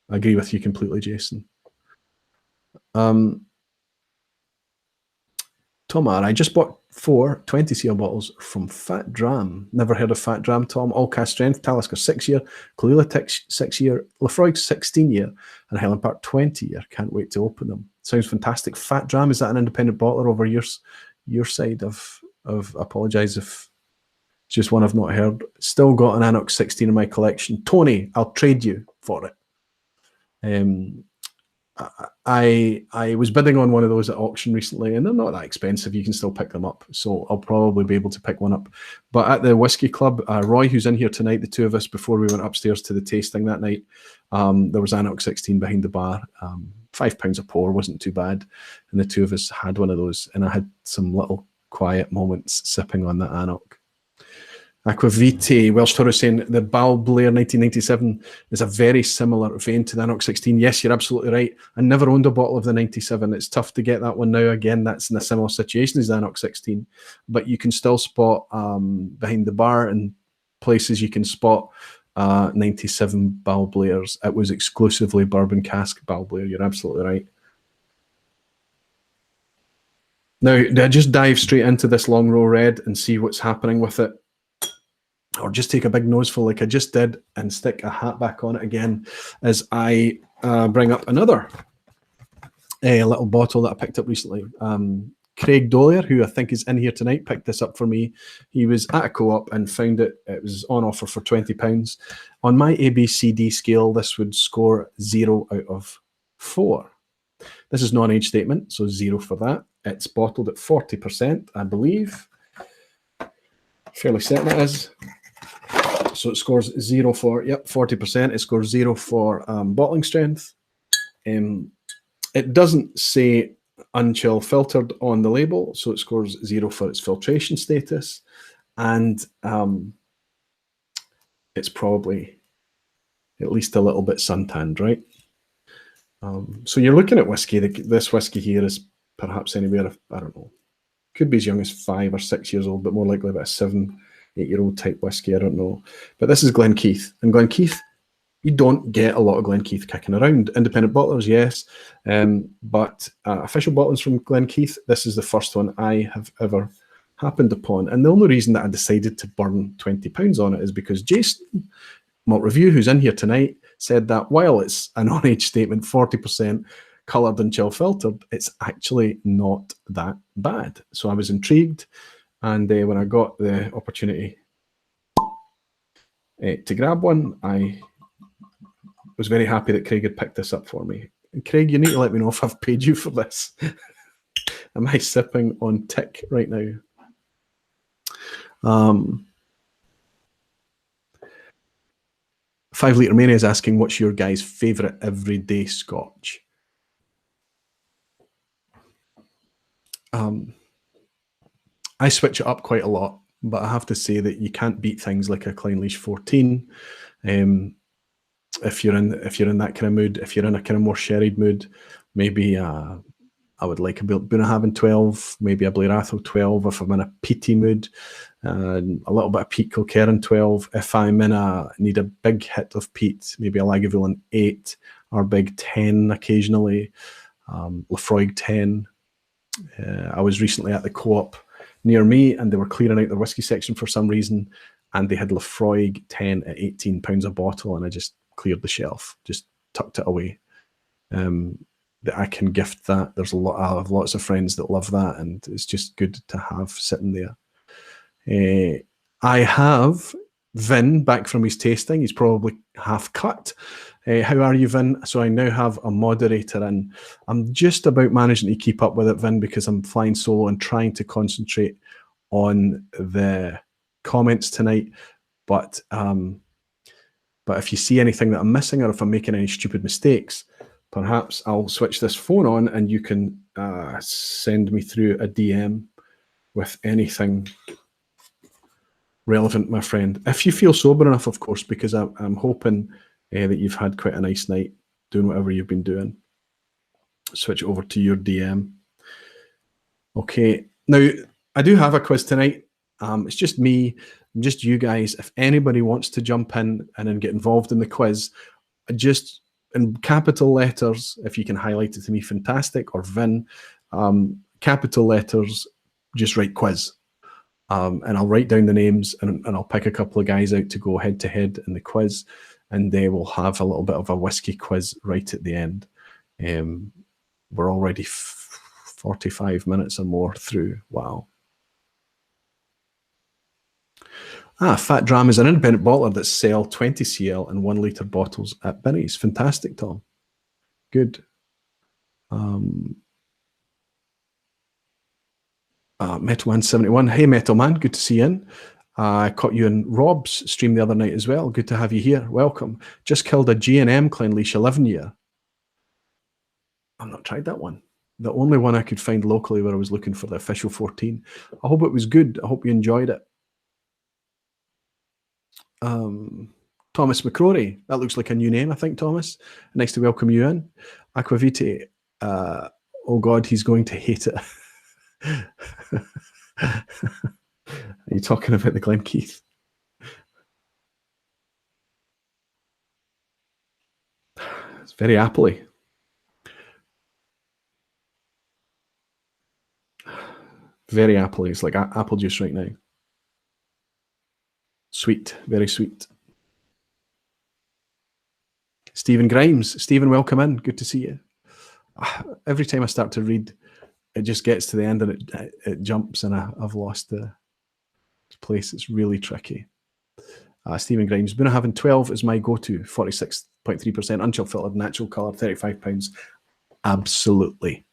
I agree with you completely, Jason. Tom, I just bought 4 20cl bottles from Fat Dram. Never heard of Fat Dram, Tom. All cask strength, Talisker 6-year, Kahlua 6-year, Lafroig 16-year, and Helen Park 20-year. Can't wait to open them. Sounds fantastic. Fat Dram, is that an independent bottler over your side? Of apologise if it's just one I've not heard. Still got an Anox 16 in my collection. Tony, I'll trade you for it. I was bidding on one of those at auction recently, and they're not that expensive. You can still pick them up, so I'll probably be able to pick one up. But at the Whiskey Club, Roy, who's in here tonight, the two of us, before we went upstairs to the tasting that night, there was Anox 16 behind the bar. £5 a pour, wasn't too bad. And the two of us had one of those, and I had some little quiet moments sipping on that Anox. Aqvavitae, Welsh Taurus saying the Balblair 1997 is a very similar vein to the Anox 16. Yes, you're absolutely right. I never owned a bottle of the 97. It's tough to get that one now. Again, that's in a similar situation as the Anox 16. But you can still spot behind the bar and places you can spot 97 Balblairs. It was exclusively bourbon cask Balblair. You're absolutely right. Now, do I just dive straight into this Longrow Red and see what's happening with it? Or just take a big noseful like I just did and stick a hat back on it again as I bring up another little bottle that I picked up recently. Craig Dollier, who I think is in here tonight, picked this up for me. He was at a co-op and found it. It was on offer for £20. On my ABCD scale, this would score 0 out of 4. This is non-age statement, so 0 for that. It's bottled at 40%, I believe. Fairly certain it is. So it scores 0 for, yep, 40%. It scores 0 for bottling strength. It doesn't say unchill filtered on the label, so it scores 0 for its filtration status. And it's probably at least a little bit suntanned, right? So you're looking at whiskey. This whiskey here is perhaps anywhere, I don't know, could be as young as 5 or 6 years old, but more likely about a 7, 8-year-old type whiskey. I don't know. But this is Glen Keith. And Glen Keith, you don't get a lot of Glen Keith kicking around. Independent bottlers, yes. But official bottlings from Glen Keith, this is the first one I have ever happened upon. And the only reason that I decided to burn £20 on it is because Jason, Malt Review, who's in here tonight, said that while it's an on-age statement, 40% coloured and chill filtered, it's actually not that bad. So I was intrigued, and when I got the opportunity to grab one, I was very happy that Craig had picked this up for me. And Craig, you need to let me know if I've paid you for this. Am I sipping on tick right now? 5 Litre Mania is asking, what's your guy's favourite everyday scotch? I switch it up quite a lot, but I have to say that you can't beat things like a Clynelish 14. If you're in that kind of mood, if you're in a kind of more sherried mood, maybe I would like a Bunnahabhain 12, maybe a Blair Athol 12 if I'm in a peaty mood, a little bit of peat Kilkerran 12. If I'm need a big hit of peat, maybe a Lagavulin 8 or big 10 occasionally, Laphroaig 10. I was recently at the Co-op near me, and they were clearing out their whiskey section for some reason, and they had Laphroaig 10 at £18 a bottle, and I just cleared the shelf, just tucked it away. That I can gift that. I have lots of friends that love that, and it's just good to have sitting there. I have Vin back from his tasting. He's probably half cut. How are you, Vin? So I now have a moderator, and I'm just about managing to keep up with it, Vin, because I'm flying solo and trying to concentrate on the comments tonight. But if you see anything that I'm missing, or if I'm making any stupid mistakes, perhaps I'll switch this phone on and you can send me through a DM with anything relevant, my friend. If you feel sober enough, of course, because I'm hoping that you've had quite a nice night doing whatever you've been doing. Switch over to your DM. Okay. Now, I do have a quiz tonight. It's just me, just you guys. If anybody wants to jump in and then get involved in the quiz, just in capital letters, if you can highlight it to me, fantastic. Or Vin, capital letters, just write quiz. And I'll write down the names, and I'll pick a couple of guys out to go head to head in the quiz, and they will have a little bit of a whiskey quiz right at the end. We're already 45 minutes or more through. Wow. Fat Dram is an independent bottler that sell 20 cl and 1 litre bottles at Binny's. Fantastic, Tom. Good. Metalman 71. Hey, Metalman, good to see you in. I caught you in Rob's stream the other night as well. Good to have you here. Welcome. Just killed a G&M Clynelish 11 year. I've not tried that one. The only one I could find locally where I was looking for the official 14. I hope it was good. I hope you enjoyed it. Thomas McCrory. That looks like a new name, I think, Thomas. Nice to welcome you in. Aqvavitae. Oh, God, he's going to hate it. Are you talking about the Glen Keith? It's very appley. Very appley. It's like apple juice right now. Sweet, very sweet. Stephen Grimes. Stephen, welcome in. Good to see you. Every time I start to read, it just gets to the end and it jumps, and I've lost the place. It's really tricky. Stephen Grimes. Bunnahabhain 12 is my go-to. 46.3% unchill filtered, natural colour, £35. Absolutely.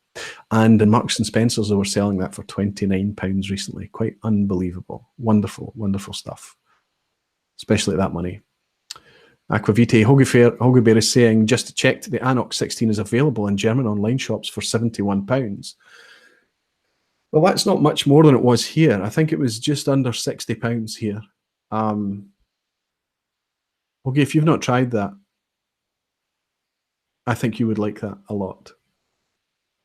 And in Marks and Spencer's, they were selling that for £29 recently. Quite unbelievable. Wonderful, wonderful stuff. Especially at that money. Aqvavitae Hogebear is saying, just checked, the Anox 16 is available in German online shops for £71. Well, that's not much more than it was here. I think it was just under £60 here. Okay, if you've not tried that, I think you would like that a lot.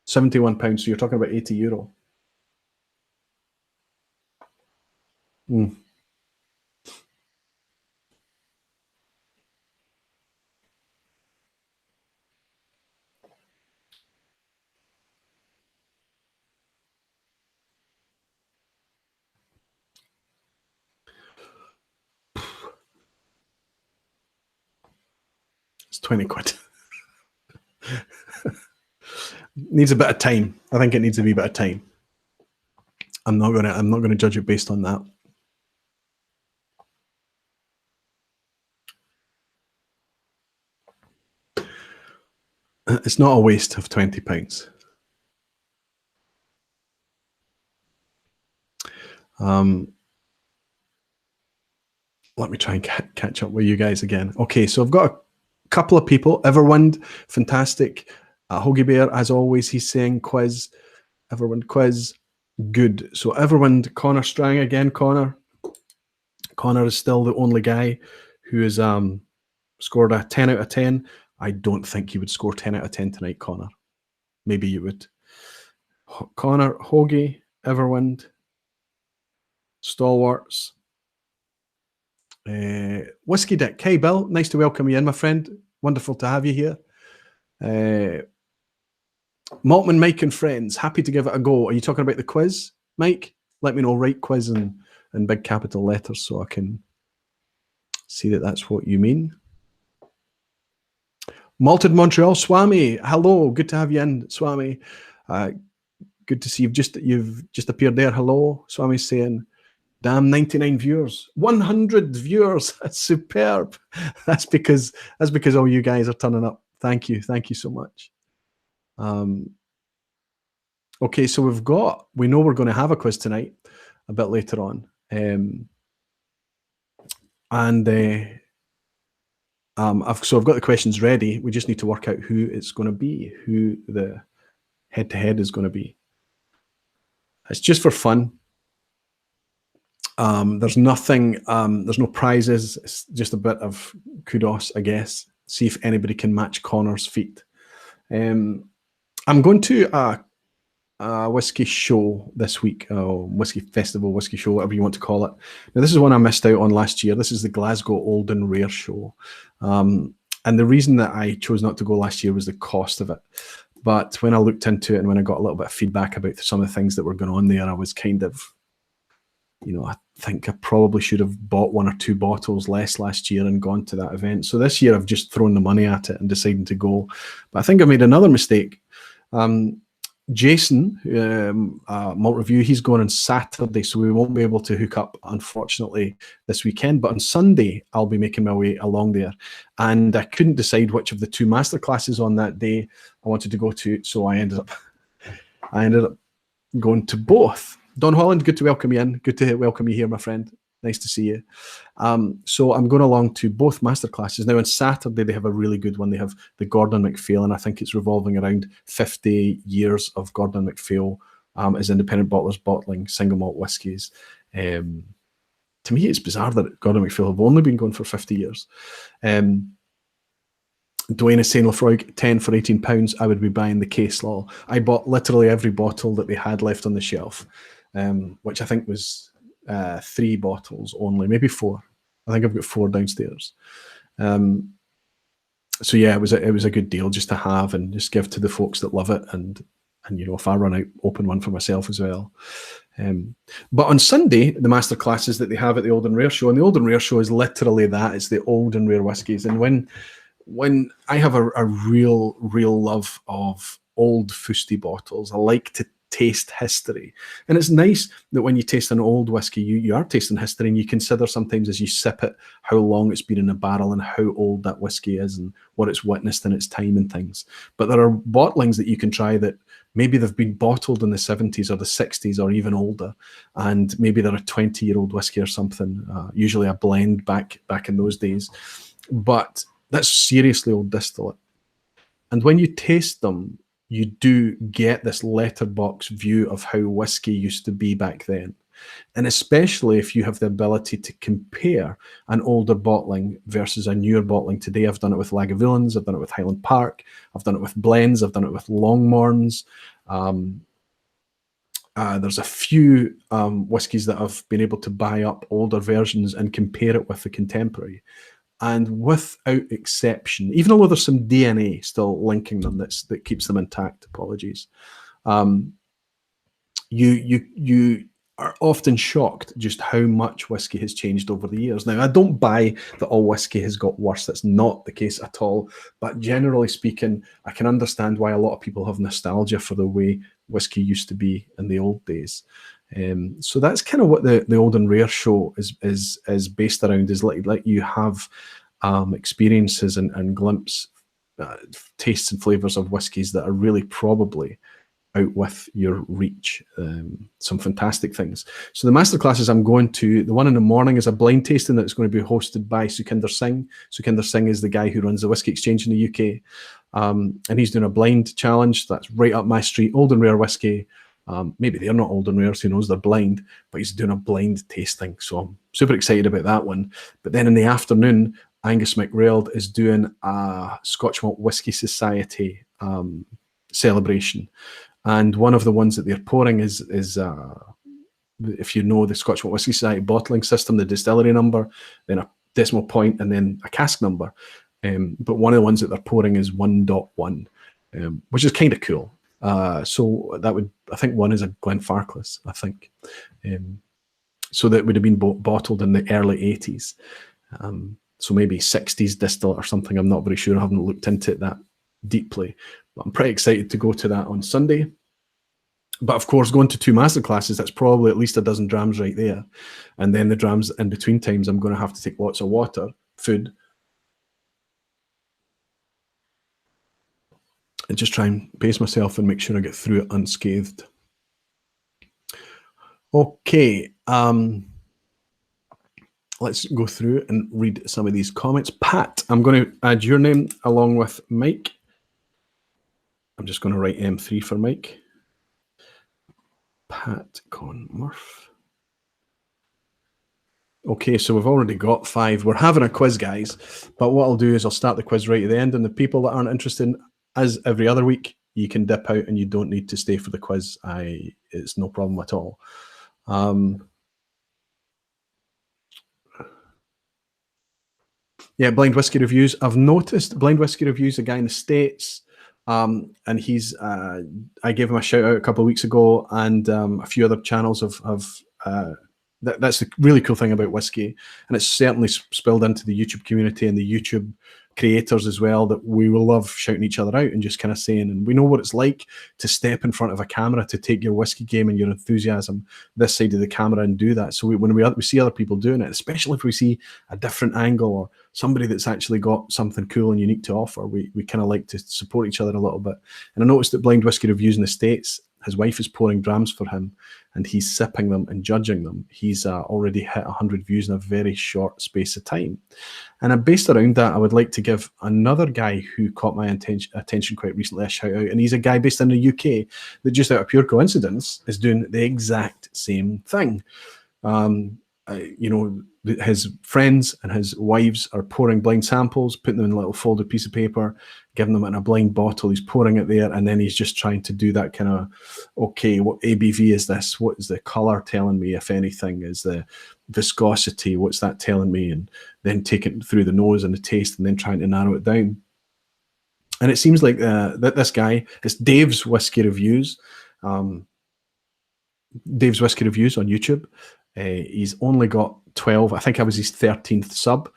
£71, so you're talking about €80. Mm. It's 20 quid. Needs a bit of time. I think it needs a wee bit of time. I'm not gonna judge it based on that. It's not a waste of £20. Let me try and catch up with you guys again. Okay, so I've got a couple of people. Everwind, fantastic. Hoagie Bear, as always, he's saying quiz. Everwind quiz, good. So Everwind, Connor Strang again. Connor is still the only guy who has scored a 10 out of 10. I don't think you would score 10 out of 10 tonight, Connor. Maybe you would. Connor, Hoagie, Everwind, Stalwarts, Whiskey Dick. Hey, Bill, nice to welcome you in, my friend. Wonderful to have you here. Maltman Mike and friends, happy to give it a go. Are you talking about the quiz, Mike? Let me know. Write quiz in big capital letters so I can see that that's what you mean. Malted Montreal, Swami. Hello, good to have you in, Swami. Good to see you've just appeared there. Hello, Swami's saying, damn, 99 viewers, 100 viewers. That's superb. That's because all you guys are turning up. Thank you so much. Okay, so we know we're going to have a quiz tonight a bit later on, I've got the questions ready. We just need to work out who it's going to be, who the head-to-head is going to be. It's just for fun. There's nothing, there's no prizes. It's just a bit of kudos, I guess. See if anybody can match Connor's feet. I'm going to a whiskey show this week, whiskey festival, whiskey show, whatever you want to call it. Now, this is one I missed out on last year. This is the Glasgow Old and Rare show. And the reason that I chose not to go last year was the cost of it. But when I looked into it and when I got a little bit of feedback about some of the things that were going on there, I was kind of, I think I probably should have bought 1 or 2 bottles less last year and gone to that event. So this year I've just thrown the money at it and decided to go. But I think I made another mistake. Jason, Malt Review, he's going on Saturday, so we won't be able to hook up, unfortunately, this weekend. But on Sunday, I'll be making my way along there. And I couldn't decide which of the 2 masterclasses on that day I wanted to go to, so I ended up going to both. Don Holland, good to welcome you in. Good to welcome you here, my friend. Nice to see you. So I'm going along to both masterclasses. Now on Saturday, they have a really good one. They have the Gordon MacPhail, and I think it's revolving around 50 years of Gordon MacPhail as independent bottlers bottling single malt whiskies. To me, it's bizarre that Gordon MacPhail have only been going for 50 years. Dwayne is saying, Lafroig, 10 for £18. I would be buying the case law. I bought literally every bottle that they had left on the shelf, which I think was 3 bottles only, maybe 4. I think I've got 4 downstairs. So yeah, it was a good deal just to have and just give to the folks that love it, and if I run out, open one for myself as well. But on Sunday, the master classes that they have at the Old and Rare show, and the Old and Rare show is literally that. It's the old and rare whiskies. And when I have a real love of old fusty bottles, I like to taste history. And it's nice that when you taste an old whiskey, you are tasting history, and you consider sometimes as you sip it how long it's been in a barrel and how old that whiskey is and what it's witnessed in its time and things. But there are bottlings that you can try that maybe they've been bottled in the 70s or the 60s or even older, and maybe they're a 20-year-old whiskey or something, usually a blend back in those days. But that's seriously old distillate. And when you taste them, you do get this letterbox view of how whiskey used to be back then. And especially if you have the ability to compare an older bottling versus a newer bottling today. I've done it with Lagavulins, I've done it with Highland Park, I've done it with blends, I've done it with Longmorns. There's a few whiskies that I've been able to buy up older versions and compare it with the contemporary. And without exception, even though there's some DNA still linking them that keeps them intact, apologies, you are often shocked just how much whiskey has changed over the years. Now, I don't buy that all whiskey has got worse. That's not the case at all. But generally speaking, I can understand why a lot of people have nostalgia for the way whiskey used to be in the old days. So that's kind of what the Old and Rare show is based around, is let you have experiences and glimpse tastes and flavors of whiskies that are really probably out with your reach. Some fantastic things. So the masterclasses I'm going to, the one in the morning is a blind tasting that's going to be hosted by Sukhinder Singh. Sukhinder Singh is the guy who runs the Whisky Exchange in the UK. And he's doing a blind challenge that's right up my street. Old and Rare whiskey. Maybe they're not old and rare, so who knows, they're blind, but he's doing a blind tasting. So I'm super excited about that one. But then in the afternoon, Angus McRailed is doing a Scotch Malt Whisky Society celebration. And one of the ones that they're pouring is if you know the Scotch Malt Whisky Society bottling system, the distillery number, then a decimal point, and then a cask number. But one of the ones that they're pouring is 1.1, which is kind of cool. So that would, I think one is a Glenfarclas, I think. So that would have been bottled in the early 80s. So maybe 60s distillate or something. I'm not very sure. I haven't looked into it that deeply. But I'm pretty excited to go to that on Sunday. But of course, going to 2 masterclasses, that's probably at least a dozen drams right there. And then the drams in between times, I'm going to have to take lots of water, food, and just try and pace myself and make sure I get through it unscathed. Okay, let's go through and read some of these comments. Pat, I'm going to add your name along with Mike. I'm just going to write M3 for Mike. Pat Conmurph. Okay, so we've already got 5. We're having a quiz, guys. But what I'll do is I'll start the quiz right at the end, and the people that aren't interested, as every other week, you can dip out and you don't need to stay for the quiz. It's no problem at all. Yeah, Blind Whiskey Reviews. I've noticed Blind Whiskey Reviews, a guy in the States, and he's, I gave him a shout out a couple of weeks ago, and a few other channels that's the really cool thing about whiskey, and it's certainly spilled into the YouTube community and the YouTube creators as well, that we will love shouting each other out and just kind of saying, and we know what it's like to step in front of a camera, to take your whiskey game and your enthusiasm this side of the camera and do that. So when we see other people doing it, especially if we see a different angle or somebody that's actually got something cool and unique to offer, we kind of like to support each other a little bit. And I noticed that Blind Whiskey Reviews in the States, his wife is pouring drams for him and he's sipping them and judging them. He's already hit 100 views in a very short space of time. And based around that, I would like to give another guy who caught my attention quite recently a shout out. And he's a guy based in the UK that, just out of pure coincidence, is doing the exact same thing. You know, his friends and his wives are pouring blind samples, putting them in a little folded piece of paper, giving them in a blind bottle. He's pouring it there, and then he's just trying to do that kind of, okay, what ABV is this? What is the color telling me, if anything? Is the viscosity, what's that telling me? And then take it through the nose and the taste, and then trying to narrow it down. And it seems like that this guy, it's Dave's Whiskey Reviews. Dave's Whiskey Reviews on YouTube. He's only got 12. I think I was his 13th sub.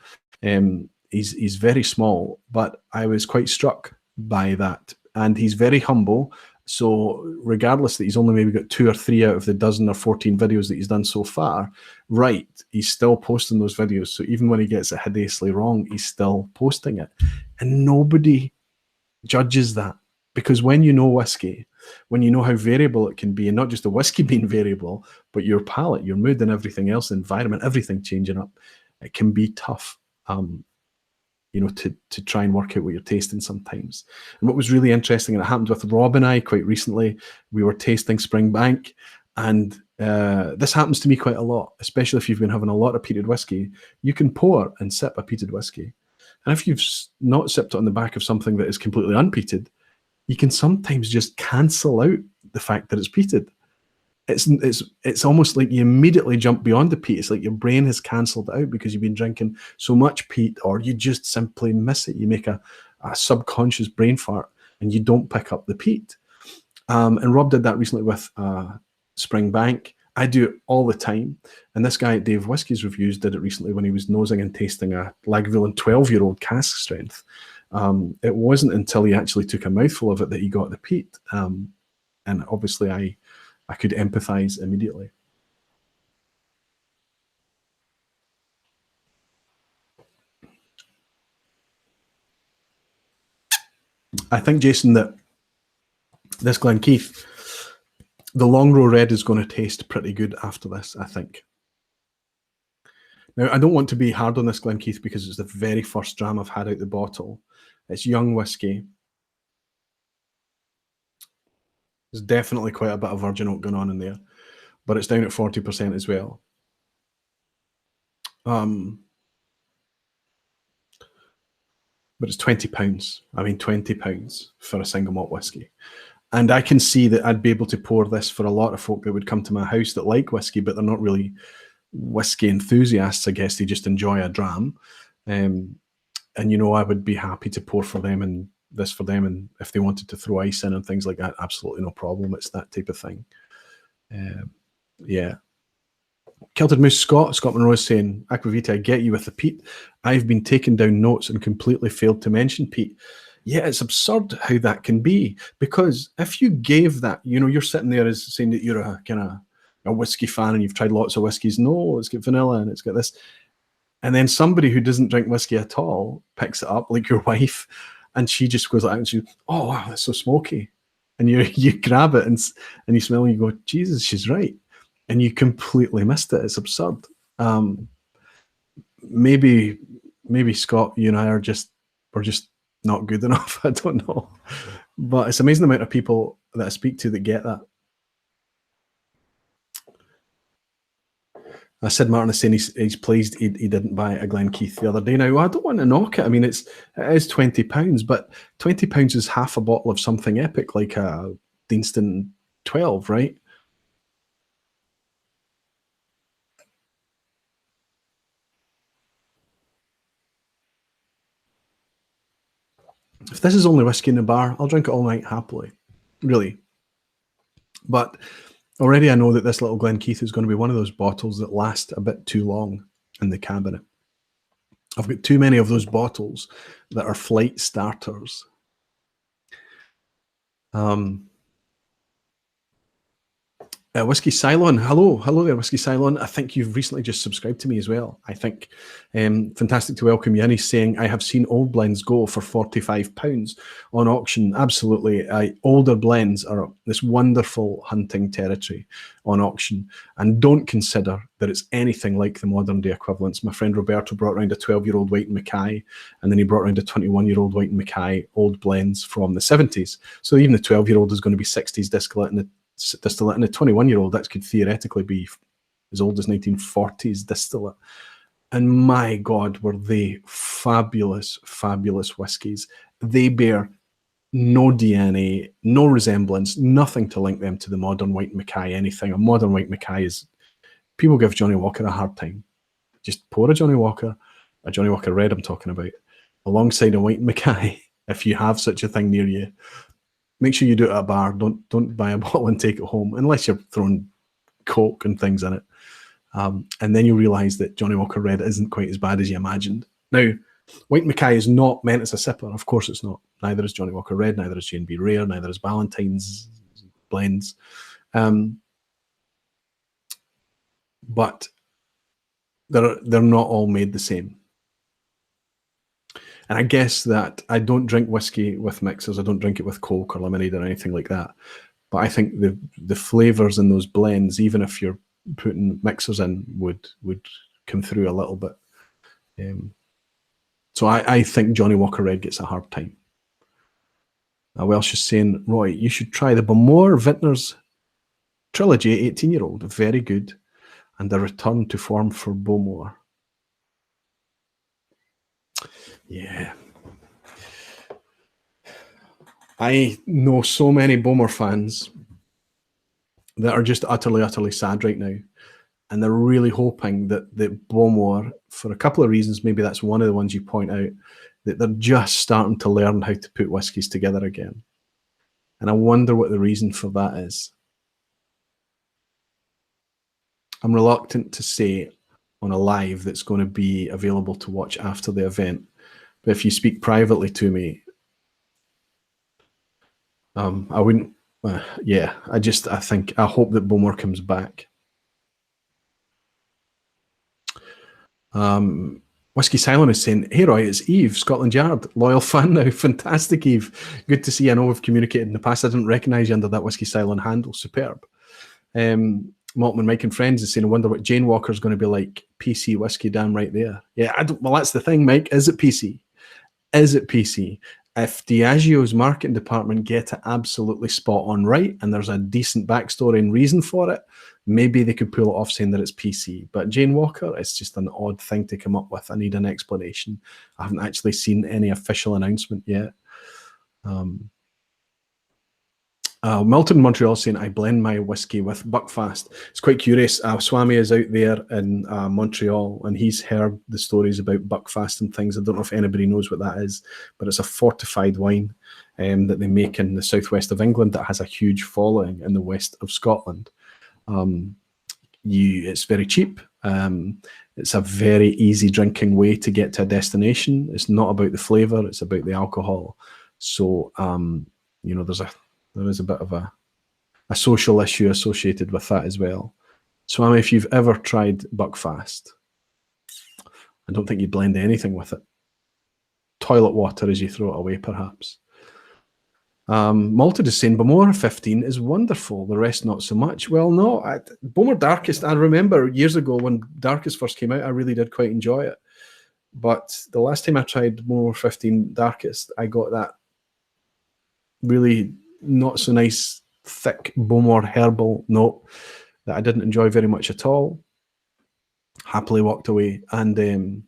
He's very small, but I was quite struck by that. And he's very humble, So regardless that he's only maybe got 2 or 3 out of the dozen or 14 videos that he's done so far, right, he's still posting those videos. So even when he gets it hideously wrong, he's still posting it. And nobody judges that, because when you know whiskey, when you know how variable it can be, and not just the whiskey being variable, but your palate, your mood and everything else, the environment, everything changing up, it can be tough. You know, to try and work out what you're tasting sometimes. And what was really interesting, and it happened with Rob and I quite recently, we were tasting Springbank, and this happens to me quite a lot, especially if you've been having a lot of peated whiskey. You can pour and sip a peated whiskey. And if you've not sipped it on the back of something that is completely unpeated, you can sometimes just cancel out the fact that it's peated. It's almost like you immediately jump beyond the peat. It's like your brain has cancelled it out because you've been drinking so much peat, or you just simply miss it. You make a subconscious brain fart and you don't pick up the peat. And Rob did that recently with Springbank. I do it all the time. And this guy at Dave Whiskies Reviews did it recently when he was nosing and tasting a Lagavulin 12-year-old cask strength. It wasn't until he actually took a mouthful of it that he got the peat. And obviously I could empathize immediately. I think, Jason, that this Glen Keith, the Longrow Red is going to taste pretty good after this, I think. Now, I don't want to be hard on this Glen Keith because it's the very first dram I've had out the bottle. It's young whiskey. There's definitely quite a bit of virgin oak going on in there, but it's down at 40% as well. But it's £20. I mean, £20 for a single malt whiskey. And I can see that I'd be able to pour this for a lot of folk that would come to my house that like whiskey, but they're not really whiskey enthusiasts. I guess they just enjoy a dram. And, you know, I would be happy to pour for them and this for them. And if they wanted to throw ice in and things like that, absolutely no problem. It's that type of thing. Yeah. Kilted Moose Scott Monroe is saying, Aqvavitae, I get you with the peat. I've been taking down notes and completely failed to mention peat. Yeah, it's absurd how that can be, because if you gave that, you know, you're sitting there as saying that you're a kind of a whiskey fan and you've tried lots of whiskies. No, it's got vanilla and it's got this. And then somebody who doesn't drink whiskey at all picks it up, like your wife, and she just goes like that and she goes, oh, wow, that's so smoky. And you grab it and you smell and you go, Jesus, she's right. And you completely missed it. It's absurd. Maybe Scott, you and I we're just not good enough. I don't know. But it's amazing the amount of people that I speak to that get that. I said Martin is saying he's pleased he didn't buy a Glen Keith the other day. Now, I don't want to knock it. I mean, it is £20, but £20 is half a bottle of something epic like a Deanston 12, right? If this is only whiskey in the bar, I'll drink it all night happily, really. But already I know that this little Glen Keith is going to be one of those bottles that last a bit too long in the cabinet. I've got too many of those bottles that are flight starters. Whiskey Cylon, hello there, Whiskey Cylon. I think you've recently just subscribed to me as well. I think fantastic to welcome you. And he's saying, I have seen old blends go for £45 on auction. Absolutely, older blends are this wonderful hunting territory on auction, and don't consider that it's anything like the modern day equivalents. My friend Roberto brought around a 12-year-old White and Mackay, and then he brought around a 21-year-old White and Mackay old blends from the 70s. So even the 12-year-old is going to be 60s distillate, and the 21-year-old that could theoretically be as old as 1940s distillate. And my God, were they fabulous, fabulous whiskies. They bear no DNA, no resemblance, nothing to link them to the modern White Mackay anything. A modern White Mackay is, people give Johnny Walker a hard time. Just pour a Johnny Walker Red I'm talking about, alongside a White Mackay, if you have such a thing near you. Make sure you do it at a bar. Don't buy a bottle and take it home, unless you're throwing Coke and things in it. And then you'll realise that Johnny Walker Red isn't quite as bad as you imagined. Now, White Mackay is not meant as a sipper. Of course it's not. Neither is Johnny Walker Red, neither is J&B Rare, neither is Ballantine's, blends. But they're not all made the same. And I guess that I don't drink whiskey with mixers. I don't drink it with Coke or lemonade or anything like that. But I think the flavors in those blends, even if you're putting mixers in, would come through a little bit. So I think Johnny Walker Red gets a hard time. Welsh is saying, Roy, you should try the Bowmore Vintners Trilogy 18-year-old. Very good. And a return to form for Bowmore. Yeah. I know so many Bowmore fans that are just utterly, utterly sad right now. And they're really hoping that Bowmore, for a couple of reasons, maybe that's one of the ones you point out, that they're just starting to learn how to put whiskies together again. And I wonder what the reason for that is. I'm reluctant to say on a live that's going to be available to watch after the event. But if you speak privately to me, I wouldn't, yeah, I hope that Bowmore comes back. Whiskey Silent is saying, hey Roy, it's Eve, Scotland Yard, loyal fan now. Fantastic, Eve. Good to see you. I know we've communicated in the past. I didn't recognise you under that Whiskey Silent handle. Superb. Maltman Mike and Friends is saying, I wonder what Jane Walker's going to be like. PC whiskey, damn right there. Yeah, well, that's the thing, Mike. Is it PC? Is it PC? If Diageo's marketing department get it absolutely spot on right, and there's a decent backstory and reason for it, maybe they could pull it off saying that it's PC. But Jane Walker, it's just an odd thing to come up with. I need an explanation. I haven't actually seen any official announcement yet. Milton Montreal saying, I blend my whiskey with Buckfast. It's quite curious. Swami is out there in Montreal, and he's heard the stories about Buckfast and things. I don't know if anybody knows what that is, but it's a fortified wine that they make in the southwest of England that has a huge following in the west of Scotland. It's very cheap. It's a very easy drinking way to get to a destination. It's not about the flavour, it's about the alcohol. So, you know, there is a bit of a social issue associated with that as well. So, I mean, if you've ever tried Buckfast, I don't think you'd blend anything with it. Toilet water as you throw it away, perhaps. Malted is saying, Bowmore 15 is wonderful, the rest not so much. Well, no, Bowmore Darkest, I remember years ago when Darkest first came out, I really did quite enjoy it. But the last time I tried Bowmore 15 Darkest, I got that really not so nice, thick Bowmore herbal note that I didn't enjoy very much at all. Happily walked away. And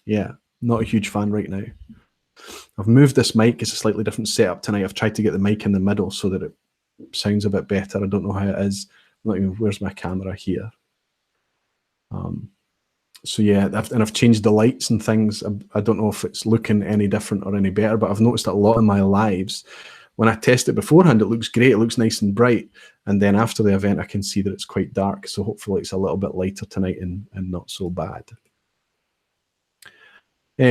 yeah, not a huge fan right now. I've moved this mic. It's a slightly different setup tonight. I've tried to get the mic in the middle so that it sounds a bit better. I don't know how it is. I'm not even, where's my camera here? So yeah, I've changed the lights and things. I don't know if it's looking any different or any better, but I've noticed that a lot of my lives, when I test it beforehand, it looks great. It looks nice and bright. And then after the event, I can see that it's quite dark. So hopefully it's a little bit lighter tonight and not so bad.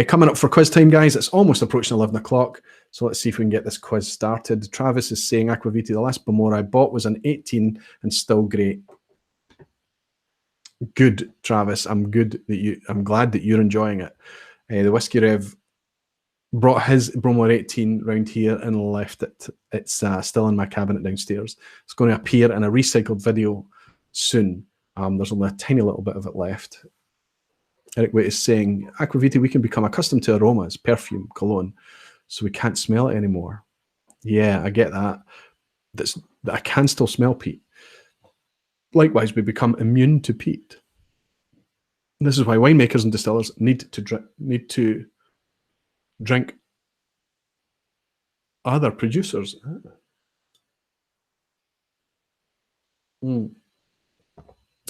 Coming up for quiz time, guys. It's almost approaching 11 o'clock. So let's see if we can get this quiz started. Travis is saying, Aqvavitae, the last Bowmore I bought was an 18 and still great. Good, Travis. I'm glad that you're enjoying it. The Whiskey Rev brought his Bowmore 18 round here and left it. It's still in my cabinet downstairs. It's going to appear in a recycled video soon. There's only a tiny little bit of it left. Eric Waite is saying, Aqvavitae, we can become accustomed to aromas, perfume, cologne, so we can't smell it anymore. Yeah, I get that. That I can still smell peat. Likewise, we become immune to peat. This is why winemakers and distillers need to drink other producers.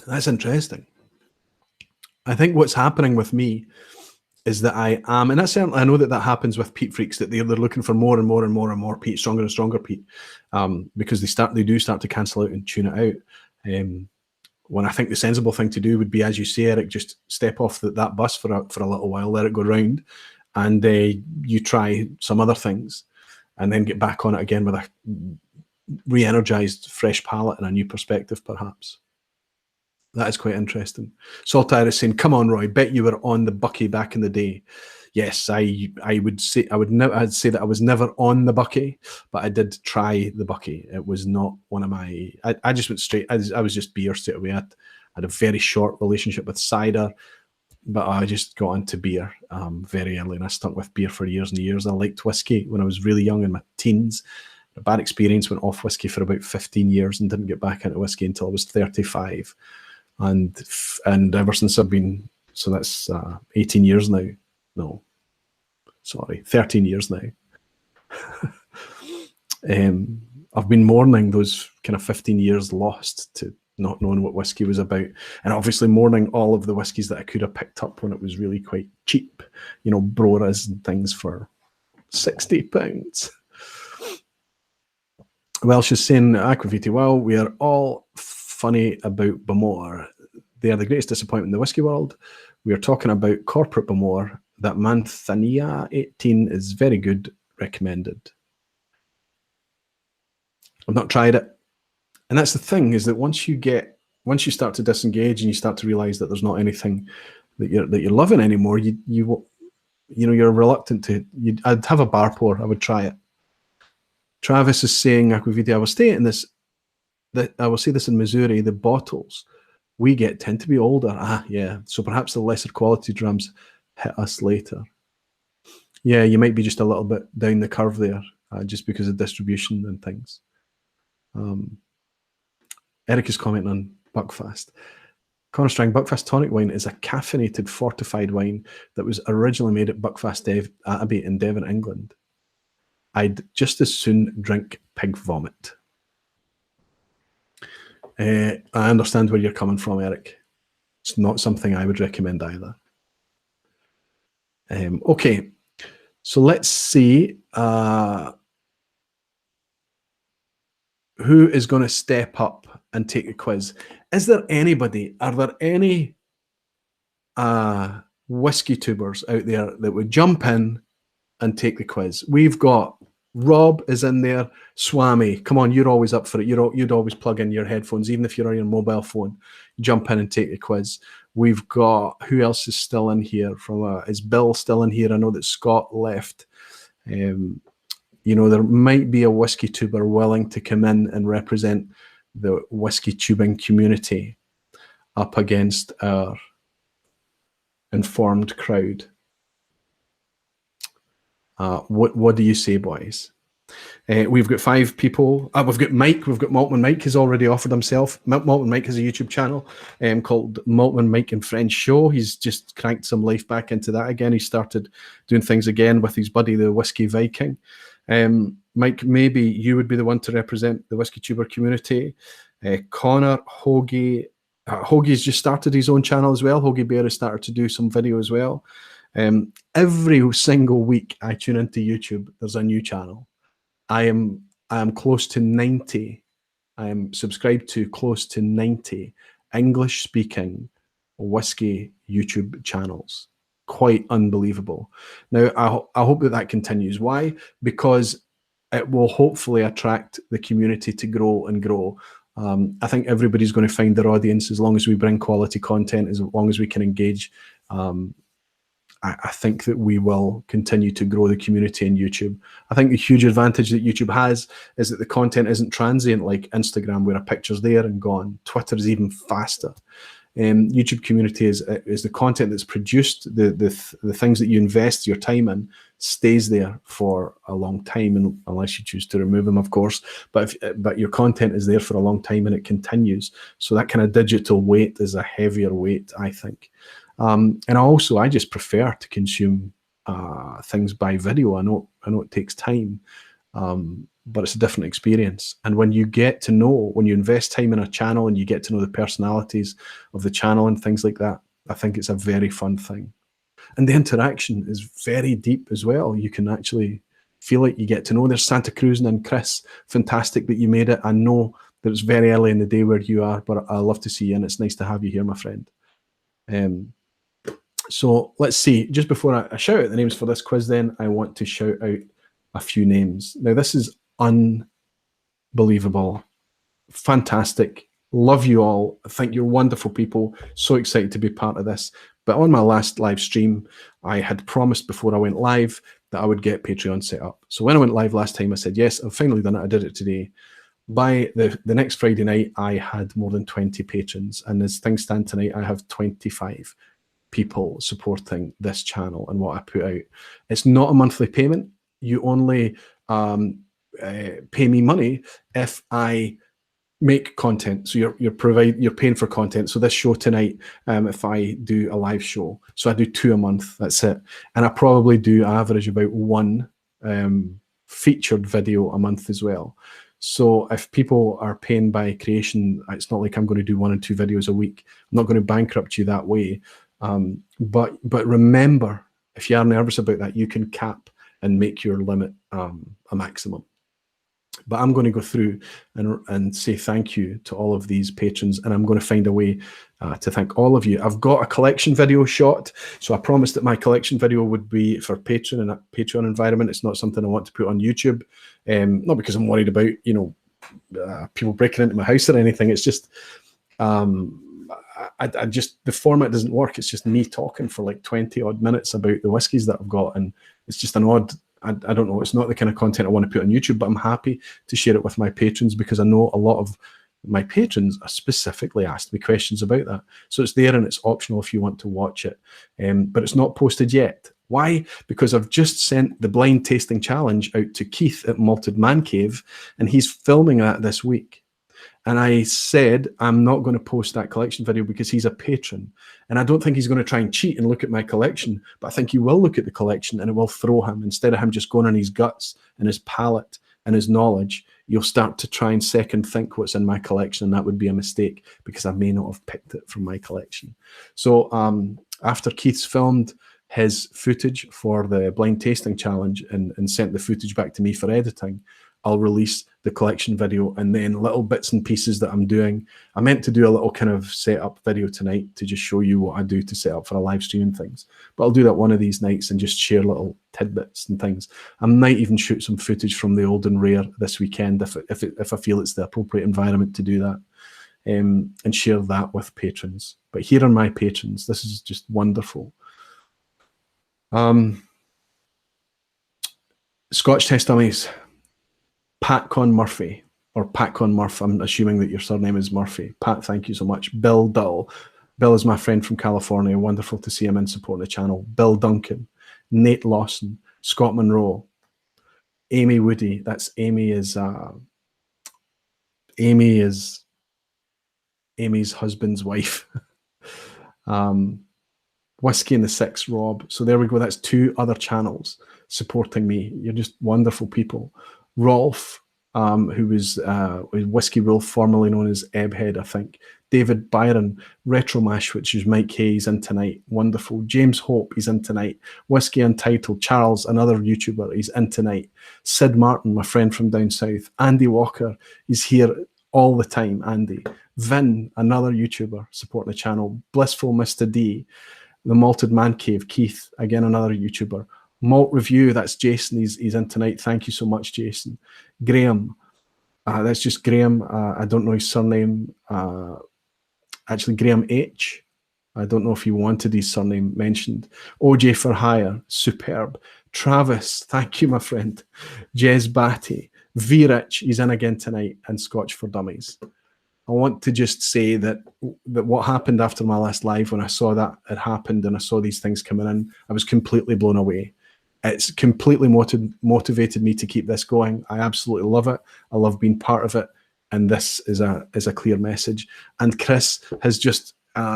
That's interesting. I think what's happening with me is that I am, and that's certainly, I know that happens with peat freaks, that they're looking for more and more and more and more peat, stronger and stronger peat, because they do start to cancel out and tune it out. When I think the sensible thing to do would be, as you say, Eric, just step off that bus for a little while, let it go round, and you try some other things, and then get back on it again with re-energized fresh palate and a new perspective, perhaps. That is quite interesting. Saltire is saying, "Come on, Roy, bet you were on the Bucky back in the day." Yes, I would say I'd say that I was never on the Bucky, but I did try the Bucky. It was not one of my. I just went straight. I was just beer straight away. I had a very short relationship with cider, but I just got into beer very early, and I stuck with beer for years and years. I liked whiskey when I was really young in my teens. A bad experience, went off whiskey for about 15 years and didn't get back into whiskey until I was 35. And ever since I've been, so that's 18 years now. No, sorry, 13 years now. I've been mourning those kind of 15 years lost to not knowing what whiskey was about, and obviously mourning all of the whiskies that I could have picked up when it was really quite cheap, you know, Broras and things for £60. Well, she's saying, Aqvavitae, well, we are all funny about Bowmore. They are the greatest disappointment in the whiskey world. We are talking about corporate Bowmore. That Manthania 18 is very good, recommended. I've not tried it. And that's the thing, is that once you start to disengage and you start to realize that there's not anything that you're loving anymore, you're reluctant to. I'd have a bar pour. I would try it. Travis is saying, Aqvavitae, I will say this in Missouri, the bottles we get tend to be older. Yeah. So perhaps the lesser quality drums hit us later. Yeah, you might be just a little bit down the curve there, just because of distribution and things. Eric is commenting on Buckfast. Connor Strang, Buckfast tonic wine is a caffeinated fortified wine that was originally made at Buckfast Abbey in Devon, England. I'd just as soon drink pig vomit. I understand where you're coming from, Eric. It's not something I would recommend either. Okay, so let's see who is going to step up and take the quiz. Is there anybody, are there any whiskey tubers out there that would jump in and take the quiz? We've got Rob is in there. Swami, come on, you're always up for it. You'd always plug in your headphones, even if you're on your mobile phone. Jump in and take the quiz. We've got, who else is still in here? Is Bill still in here? I know that Scott left. You know, there might be a whiskey tuber willing to come in and represent the whiskey tubing community up against our informed crowd. What do you say, boys? We've got 5 people. We've got Mike. We've got Maltman Mike has already offered himself. Maltman Mike has a YouTube channel called Maltman Mike and Friends Show. He's just cranked some life back into that again. He started doing things again with his buddy, the Whiskey Viking. Mike, maybe you would be the one to represent the whiskey tuber community. Connor, Hoagie. Hoagie's just started his own channel as well. Hoagie Bear has started to do some video as well. Every single week I tune into YouTube, there's a new channel. I am close to 90. I am subscribed to close to 90 English speaking whiskey YouTube channels. Quite unbelievable. Now, I hope that continues. Why? Because it will hopefully attract the community to grow and grow. I think everybody's going to find their audience as long as we bring quality content, as long as we can engage. I think that we will continue to grow the community in YouTube. I think the huge advantage that YouTube has is that the content isn't transient like Instagram, where a picture's there and gone. Twitter is even faster. YouTube community is the content that's produced, the things that you invest your time in stays there for a long time, and unless you choose to remove them, of course. But your content is there for a long time and it continues. So that kind of digital weight is a heavier weight, I think. And also, I just prefer to consume things by video. I know it takes time, but it's a different experience. And when you invest time in a channel and you get to know the personalities of the channel and things like that, I think it's a very fun thing. And the interaction is very deep as well. You can actually feel like you get to know. There's Santa Cruz and Chris. Fantastic that you made it. I know that it's very early in the day where you are, but I love to see you, and it's nice to have you here, my friend. So let's see. Just before I shout out the names for this quiz, then I want to shout out a few names. Now, this is unbelievable, fantastic. Love you all. I think you're wonderful people. So excited to be part of this. But on my last live stream, I had promised before I went live that I would get Patreon set up. So when I went live last time, I said, yes, I've finally done it. I did it today. By the next Friday night, I had more than 20 patrons. And as things stand tonight, I have 25 people supporting this channel and what I put out. It's not a monthly payment. You only pay me money if I make content. So you're paying for content. So this show tonight, if I do a live show, so I do 2 a month, that's it. And I probably do average about 1 featured video a month as well. So if people are paying by creation, it's not like I'm going to do 1 or 2 videos a week. I'm not going to bankrupt you that way. But remember, if you are nervous about that, you can cap and make your limit a maximum. But I'm going to go through and say thank you to all of these patrons, and I'm going to find a way to thank all of you. I've got a collection video shot, so I promised that my collection video would be for Patreon and a Patreon environment. It's not something I want to put on YouTube, not because I'm worried about, you know, people breaking into my house or anything. It's just, I just, the format doesn't work. It's just me talking for like 20 odd minutes about the whiskies that I've got, and it's just an odd, I don't know, it's not the kind of content I want to put on YouTube, but I'm happy to share it with my patrons because I know a lot of my patrons are specifically asked me questions about that. So it's there and it's optional if you want to watch it, but it's not posted yet. Why? Because I've just sent the blind tasting challenge out to Keith at Maltman Mike, and he's filming that this week. And I said, I'm not going to post that collection video because he's a patron. And I don't think he's going to try and cheat and look at my collection, but I think he will look at the collection and it will throw him. Instead of him just going on his guts and his palate and his knowledge, you'll start to try and second think what's in my collection. And that would be a mistake because I may not have picked it from my collection. So after Keith's filmed his footage for the blind tasting challenge and sent the footage back to me for editing, I'll release the collection video and then little bits and pieces that I'm doing. I meant to do a little kind of setup video tonight to just show you what I do to set up for a live stream and things. But I'll do that one of these nights and just share little tidbits and things. I might even shoot some footage from the old and rare this weekend if I feel it's the appropriate environment to do that, and share that with patrons. But here are my patrons. This is just wonderful. Scotch Test Dummies. Pat Con Murphy, or Pat Con Murph, I'm assuming that your surname is Murphy. Pat, thank you so much. Bill Dull. Bill is my friend from California. Wonderful to see him in supporting the channel. Bill Duncan. Nate Lawson. Scott Monroe. Amy Woody. That's Amy's husband's wife. Whiskey in the Six, Rob. So there we go. That's 2 other channels supporting me. You're just wonderful people. Rolf, who was Whiskey Wolf, formerly known as Ebhead, I think. David Byron, Retro Mash, which is Mike Hayes in tonight. Wonderful. James Hope, he's in tonight. Whiskey Untitled. Charles, another YouTuber, he's in tonight. Sid Martin, my friend from down south. Andy Walker, he's here all the time, Andy. Vin, another YouTuber supporting the channel. Blissful Mr. D. The Malted Man Cave, Keith, again, another YouTuber. Malt Review, that's Jason, he's in tonight. Thank you so much, Jason. Graham, that's just Graham. I don't know his surname. Actually, Graham H. I don't know if he wanted his surname mentioned. OJ for Hire, superb. Travis, thank you, my friend. Jez Batty. V-Rich, he's in again tonight. And Scotch for Dummies. I want to just say that what happened after my last live, when I saw that it happened and I saw these things coming in, I was completely blown away. It's completely motivated me to keep this going. I absolutely love it. I love being part of it. And this is a clear message. And Chris has just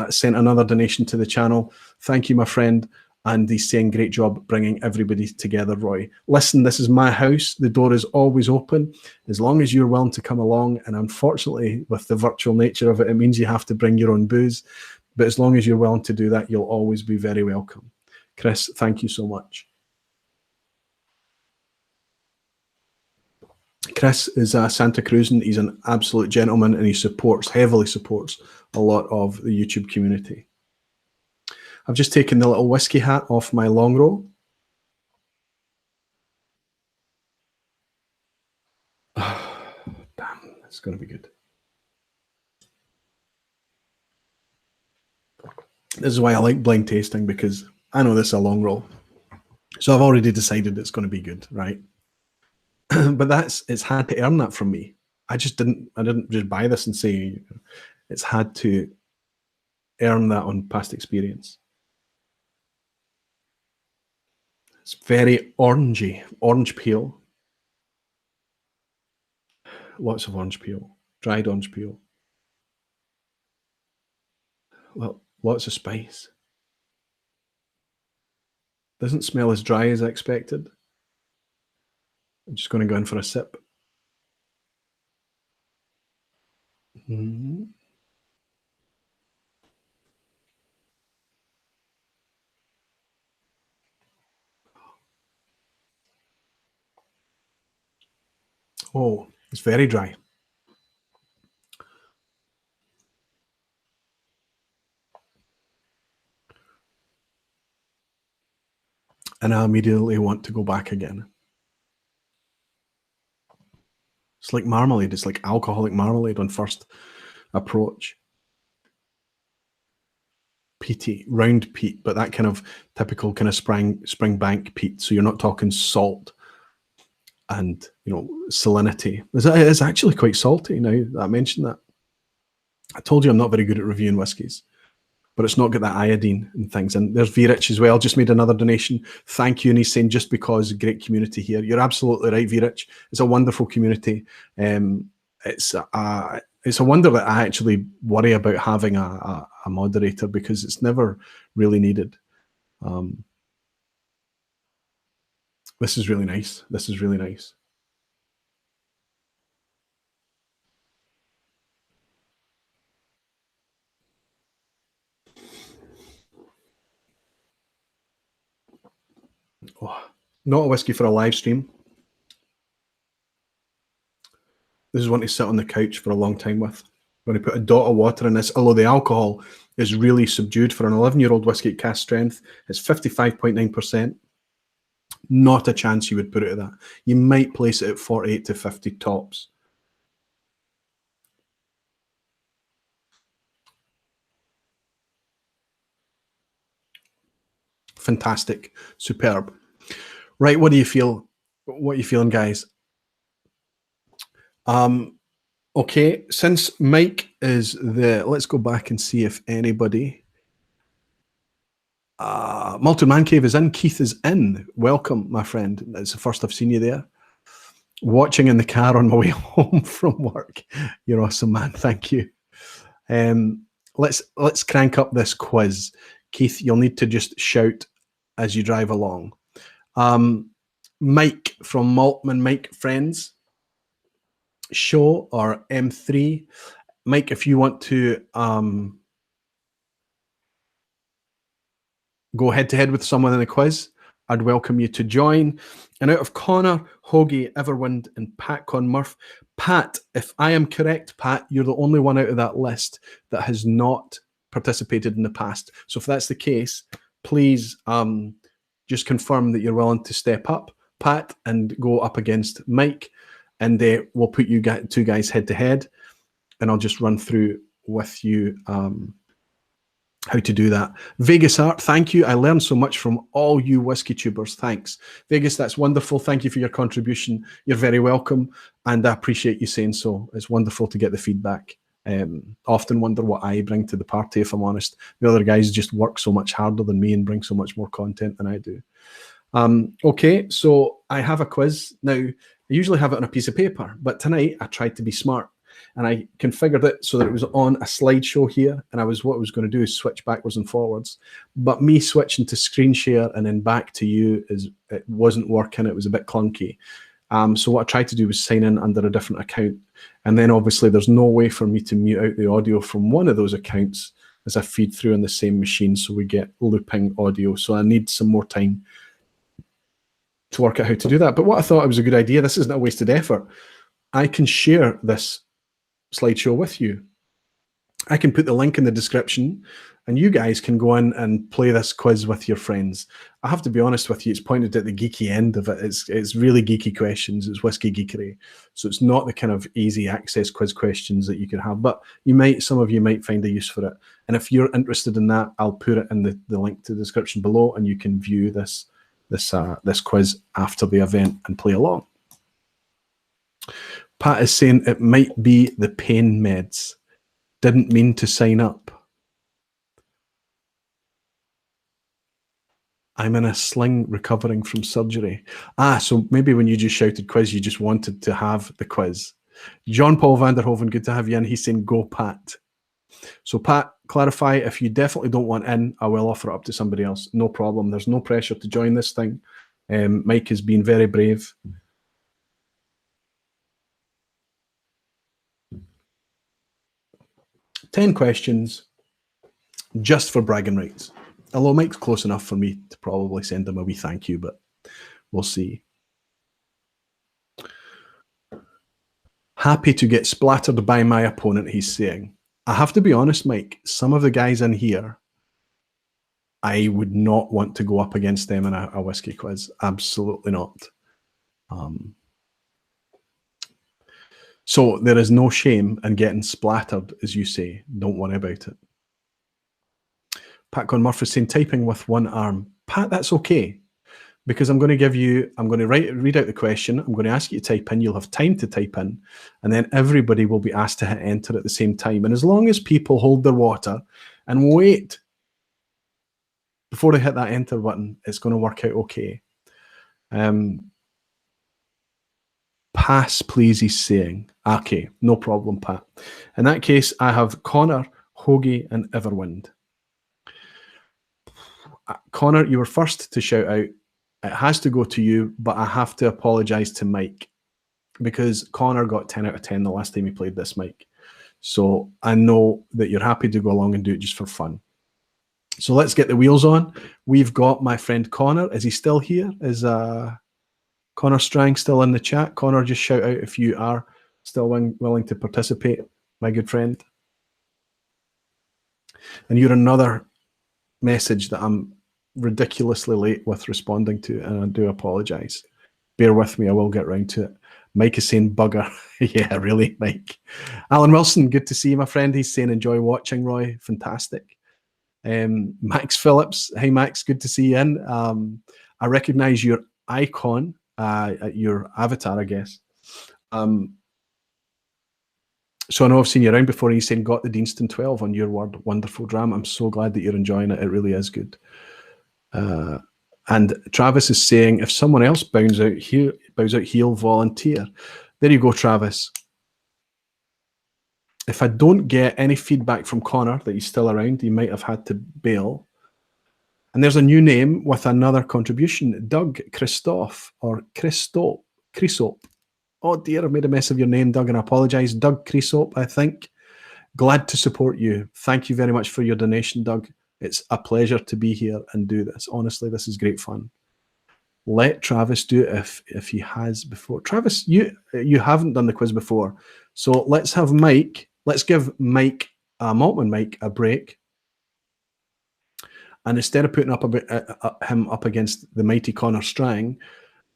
sent another donation to the channel. Thank you, my friend. And he's saying, great job bringing everybody together, Roy. Listen, this is my house. The door is always open as long as you're willing to come along. And unfortunately, with the virtual nature of it, it means you have to bring your own booze. But as long as you're willing to do that, you'll always be very welcome. Chris, thank you so much. Chris is Santa Cruzan. He's an absolute gentleman and he heavily supports a lot of the YouTube community. I've just taken the little whiskey hat off my Longrow. Damn. It's going to be good. This is why I like blind tasting, because I know this is a long roll. So I've already decided it's going to be good, right? But it's had to earn that from me. I didn't just buy this and say, it's had to earn that on past experience. It's very orangey, orange peel. Lots of orange peel, dried orange peel. Well, lots of spice. Doesn't smell as dry as I expected. I'm just going to go in for a sip. Mm-hmm. Oh, it's very dry. And I immediately want to go back again. It's like marmalade. It's like alcoholic marmalade on first approach. Peaty, round peat, but that kind of typical kind of Springbank peat. So you're not talking salt and, you know, salinity. It's actually quite salty now that I mentioned that. I told you I'm not very good at reviewing whiskies, but it's not got that iodine and things. And there's Virich as well, just made another donation. Thank you. And he's saying, just because, great community here. You're absolutely right, Virich. It's a wonderful community. It's a wonder that I actually worry about having a moderator, because it's never really needed. This is really nice. This is really nice. Oh, not a whiskey for a live stream. This is one to sit on the couch for a long time with. I'm going to put a dot of water in this, although the alcohol is really subdued for an 11-year-old whiskey at cask strength. It's 55.9%. Not a chance you would put it at that. You might place it at 48 to 50 tops. Fantastic. Superb. Right, what do you feel? What are you feeling, guys? Okay, since Mike is the... Let's go back and see if anybody... Maltman Mike is in. Keith is in. Welcome, my friend. It's the first I've seen you there. Watching in the car on my way home from work. You're awesome, man. Thank you. Let's crank up this quiz. Keith, you'll need to just shout as you drive along. Mike from Maltman Mike Friends Show, or M3. Mike, if you want to go head-to-head with someone in the quiz, I'd welcome you to join. And out of Connor, Hoagie, Everwind, and Pat Conmurph. Pat, if I am correct, Pat, you're the only one out of that list that has not participated in the past. So if that's the case, please just confirm that you're willing to step up, Pat, and go up against Mike. And we'll put you two guys head-to-head. And I'll just run through with you how to do that. Vegas Art, thank you. I learned so much from all you whiskey tubers. Thanks. Vegas, that's wonderful. Thank you for your contribution. You're very welcome. And I appreciate you saying so. It's wonderful to get the feedback. Often wonder what I bring to the party, if I'm honest. The other guys just work so much harder than me and bring so much more content than I do. Okay, so I have a quiz. Now, I usually have it on a piece of paper, but tonight I tried to be smart. And I configured it so that it was on a slideshow here. And what I was going to do is switch backwards and forwards. But me switching to screen share and then back to you, it wasn't working. It was a bit clunky. So what I tried to do was sign in under a different account. And then obviously there's no way for me to mute out the audio from one of those accounts as I feed through on the same machine. So we get looping audio. So I need some more time to work out how to do that. But what I thought was a good idea, this isn't a wasted effort. I can share this slideshow with you. I can put the link in the description, and you guys can go in and play this quiz with your friends. I have to be honest with you, it's pointed at the geeky end of it. It's really geeky questions. It's whiskey geekery. So it's not the kind of easy access quiz questions that you could have, but some of you might find a use for it. And if you're interested in that, I'll put it in the link to the description below, and you can view this quiz after the event and play along. Pat is saying it might be the pain meds. Didn't mean to sign up. I'm in a sling recovering from surgery. So maybe when you just shouted quiz, you just wanted to have the quiz. John Paul Vanderhoven, good to have you in. He's saying go Pat. So Pat, clarify, if you definitely don't want in, I will offer it up to somebody else. No problem. There's no pressure to join this thing. Mike has been very brave. Ten questions just for bragging rights. Although Mike's close enough for me to probably send him a wee thank you, but we'll see. Happy to get splattered by my opponent, he's saying. I have to be honest, Mike, some of the guys in here, I would not want to go up against them in a whiskey quiz. Absolutely not. So there is no shame in getting splattered, as you say. Don't worry about it. Pat Con Murphy saying typing with one arm. Pat, that's okay, because I'm going to read out the question. I'm going to ask you to type in. You'll have time to type in, and then everybody will be asked to hit enter at the same time. And as long as people hold their water and wait before they hit that enter button, it's going to work out okay. Pass, please, he's saying. Okay, no problem, Pat. In that case, I have Connor, Hoagie, and Everwind. Connor, you were first to shout out. It has to go to you, but I have to apologise to Mike, because Connor got 10 out of 10 the last time he played this, Mike. So I know that you're happy to go along and do it just for fun. So let's get the wheels on. We've got my friend Connor. Is he still here? Is Connor Strang still in the chat? Connor, just shout out if you are still willing to participate, my good friend. And you're another message that I'm ridiculously late with responding to, and I do apologise. Bear with me, I will get round to it. Mike is saying bugger. Yeah, really, Mike. Alan Wilson, good to see you, my friend. He's saying enjoy watching, Roy. Fantastic. Max Phillips, hey Max, good to see you in. I recognise your icon, your avatar, I guess. So I know I've seen you around before, and you're saying got the Deanston 12 on your word. Wonderful dram. I'm so glad that you're enjoying it. It really is good. And Travis is saying if someone else bows out, he'll volunteer. There you go, Travis. If I don't get any feedback from Connor that he's still around, he might have had to bail. And there's a new name with another contribution, Doug Christoph, or Christop. Oh dear, I made a mess of your name, Doug, and I apologise. Doug Christop, I think. Glad to support you. Thank you very much for your donation, Doug. It's a pleasure to be here and do this. Honestly, this is great fun. Let Travis do it if he has before. Travis, you haven't done the quiz before. So let's have Mike. Let's give Mike, Maltman Mike, a break. And instead of putting him up against the mighty Connor Strang,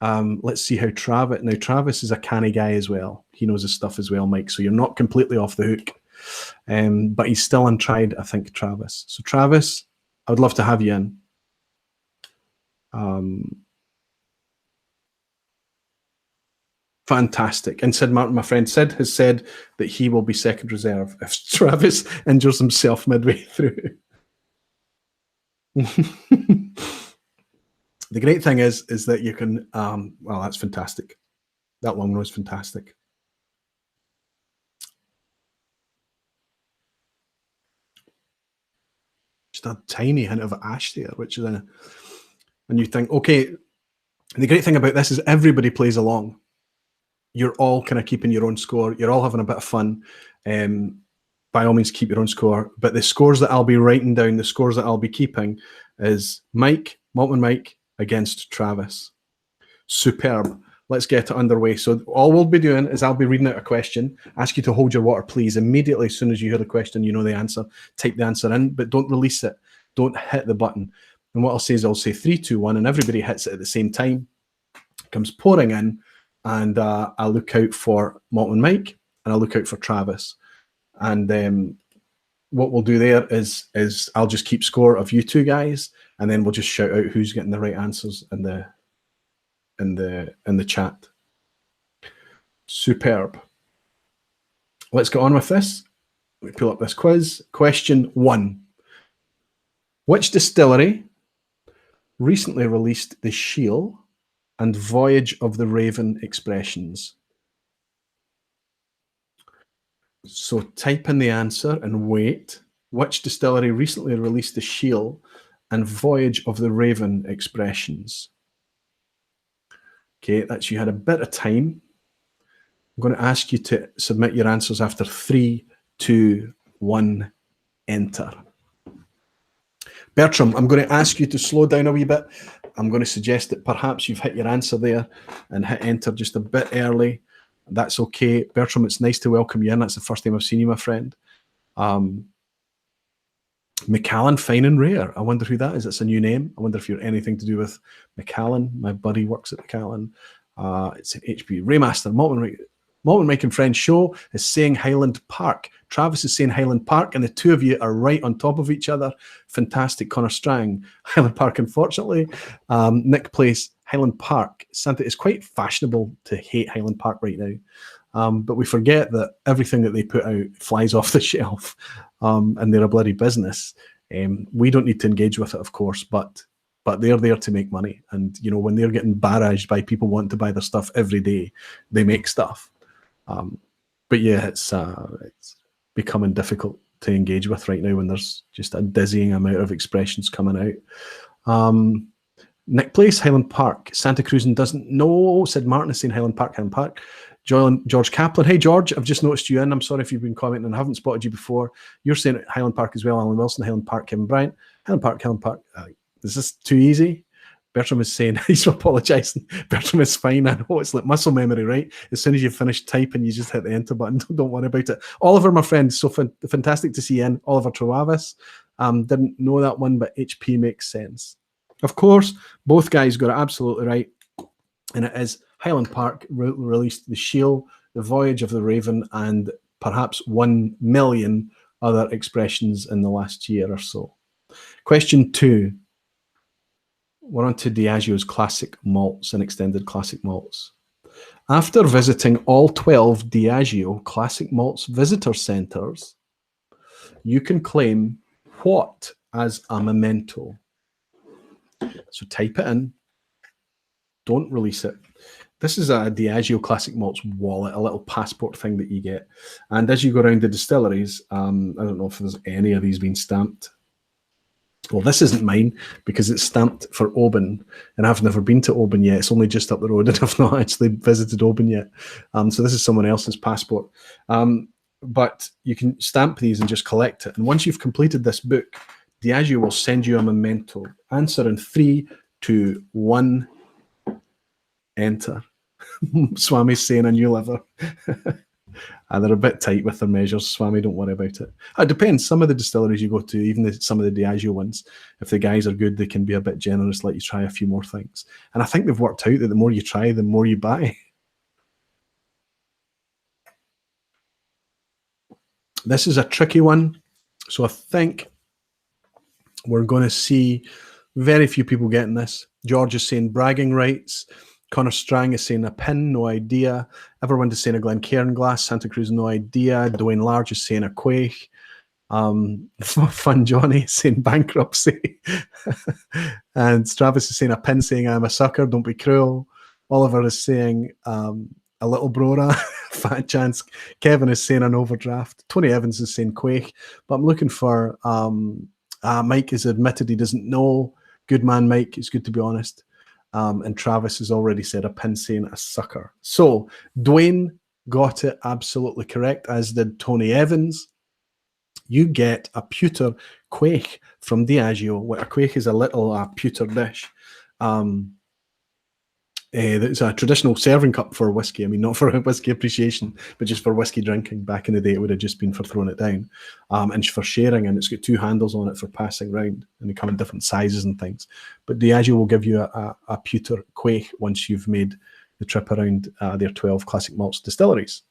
let's see how Travis... Now, Travis is a canny guy as well. He knows his stuff as well, Mike. So you're not completely off the hook. But he's still untried, I think, Travis. So, Travis, I would love to have you in. Fantastic. And Sid Martin, my friend, Sid has said that he will be second reserve if Travis injures himself midway through. The great thing is that you can, well, that's fantastic. That Longrow is fantastic. Just a tiny hint of ash there, which is and you think, okay, the great thing about this is everybody plays along. You're all kind of keeping your own score. You're all having a bit of fun. By all means, keep your own score. But the scores that I'll be writing down, the scores that I'll be keeping is Mike, Maltman Mike, against Travis. Superb. let's get it underway. So all we'll be doing is I'll be reading out a question, ask you to hold your water, please. Immediately, as soon as you hear the question, you know the answer, type the answer in, but don't release it. Don't hit the button. And what I'll say is I'll say 3, 2, 1, and everybody hits it at the same time. It comes pouring in, and I look out for Maltman Mike, and I look out for Travis. And what we'll do there is I'll just keep score of you two guys, and then we'll just shout out who's getting the right answers in the chat. Superb. Let's get on with this. Let me pull up this quiz. Question 1. Which distillery recently released the Shield and Voyage of the Raven expressions? So type in the answer and wait. Which distillery recently released the Shield and Voyage of the Raven expressions? Okay, that's you had a bit of time. I'm going to ask you to submit your answers after 3, 2, 1, enter. Bertram, I'm going to ask you to slow down a wee bit. I'm going to suggest that perhaps you've hit your answer there and hit enter just a bit early. That's okay. Bertram, it's nice to welcome you in. That's the first time I've seen you, my friend. Macallan Fine and Rare. I wonder who that is. It's a new name. I wonder if you're anything to do with Macallan. My buddy works at Macallan. It's an HP Raymaster. Maltman Mike and Friends show is saying Highland Park. Travis is saying Highland Park, and the two of you are right on top of each other. Fantastic. Connor Strang, Highland Park, unfortunately. Nick Place, Highland Park. Santa, it's quite fashionable to hate Highland Park right now. But we forget that everything that they put out flies off the shelf, and they're a bloody business. We don't need to engage with it, of course, but they're there to make money. And, you know, when they're getting barraged by people wanting to buy their stuff every day, they make stuff. But yeah, it's becoming difficult to engage with right now when there's just a dizzying amount of expressions coming out. Nick Place, Highland Park. Santa Cruzan doesn't know, said Martin is saying Highland Park, Highland Park. George Kaplan. Hey, George, I've just noticed you in. I'm sorry if you've been commenting and I haven't spotted you before. You're saying Highland Park as well. Alan Wilson, Highland Park, Kevin Bryant. Highland Park, Highland Park. Is this too easy? Bertram is saying, he's apologising. Bertram is fine. I know it's like muscle memory, right? As soon as you finish typing, you just hit the enter button. Don't worry about it. Oliver, my friend, so fantastic to see you in. Oliver Travis. Didn't know that one, but HP makes sense. Of course, both guys got it absolutely right. And it is Highland Park released the Shield, the Voyage of the Raven, and perhaps 1 million other expressions in the last year or so. Question 2. We're on to Diageo's classic malts and extended classic malts. After visiting all 12 Diageo classic malts visitor centres, you can claim what as a memento? So type it in. Don't release it. This is a Diageo Classic Malts wallet, a little passport thing that you get. And as you go around the distilleries, I don't know if there's any of these being stamped. Well, this isn't mine because it's stamped for Oban, and I've never been to Oban yet. It's only just up the road, and I've not actually visited Oban yet. So this is someone else's passport. But you can stamp these and just collect it. And once you've completed this book, Diageo will send you a memento. Answer in 3, 2, 1, enter. Swami's saying a new liver. They're a bit tight with their measures, Swami, don't worry about it. It depends. Some of the distilleries you go to, even some of the Diageo ones, if the guys are good, they can be a bit generous, let you try a few more things. And I think they've worked out that the more you try, the more you buy. This is a tricky one. So I think we're going to see very few people getting this. George is saying bragging rights. Connor Strang is saying a pin, no idea. Everyone is saying a Glencairn glass. Santa Cruz, no idea. Dwayne Large is saying a Quaich. Fun Johnny is saying bankruptcy. And Travis is saying a pin, saying I'm a sucker, don't be cruel. Oliver is saying a little Brora. Fat chance. Kevin is saying an overdraft. Tony Evans is saying Quaich. But I'm looking for Mike has admitted he doesn't know. Good man, Mike. It's good to be honest. And Travis has already said a pin, saying a sucker. So Dwayne got it absolutely correct, as did Tony Evans. You get a pewter Quaich from Diageo. A Quaich is a little pewter dish. It's a traditional serving cup for whiskey. I mean, not for whiskey appreciation, but just for whiskey drinking. Back in the day, it would have just been for throwing it down, and for sharing. And it's got 2 handles on it for passing round, and they come in different sizes and things. But Diageo will give you a pewter quaich once you've made the trip around their 12 classic malts distilleries.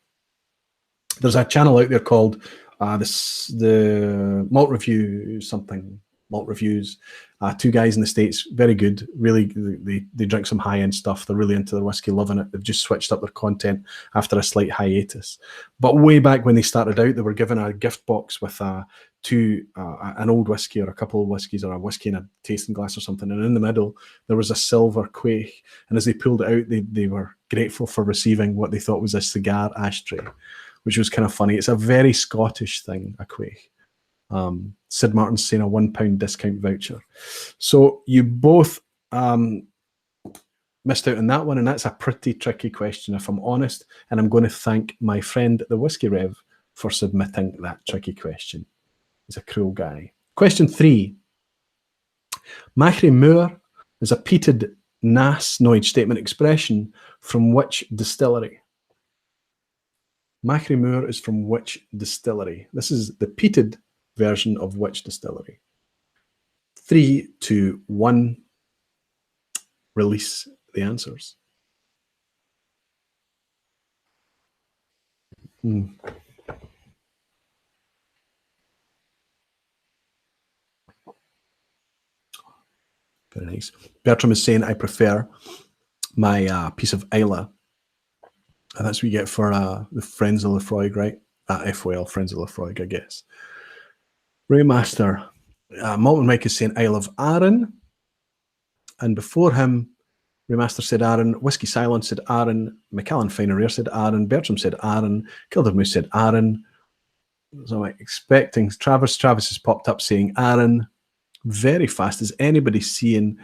There's a channel out there called the Malt Review something. Malt Reviews, 2 guys in the States, very good, really, they drink some high-end stuff, they're really into their whiskey, loving it, they've just switched up their content after a slight hiatus. But way back when they started out, they were given a gift box with an old whiskey or a couple of whiskies or a whiskey in a tasting glass or something, and in the middle there was a silver quaich, and as they pulled it out, they were grateful for receiving what they thought was a cigar ashtray, which was kind of funny. It's a very Scottish thing, a quaich. Sid Martin's saying a £1 discount voucher. So you both missed out on that one, and that's a pretty tricky question, if I'm honest. And I'm going to thank my friend, the Whiskey Rev, for submitting that tricky question. He's a cruel guy. Question 3. Machrie Moor is a peated Nass-Noid statement expression from which distillery? Machrie Moor is from which distillery? This is the peated version of which distillery? 3, 2, 1. Release the answers. Very nice. Bertram is saying, I prefer my piece of Islay. And that's what you get for the Friends of Lefroy, right? FOL, Friends of Lefroy, I guess. Raymaster, Maltman Mike is saying, I love Arran. And before him, Raymaster said Arran, Whiskey Silence said Arran, Macallan Finer Rare said Arran, Bertram said Arran, Kildermoose said Arran. So I'm expecting Travis has popped up saying Arran. Very fast. Is anybody saying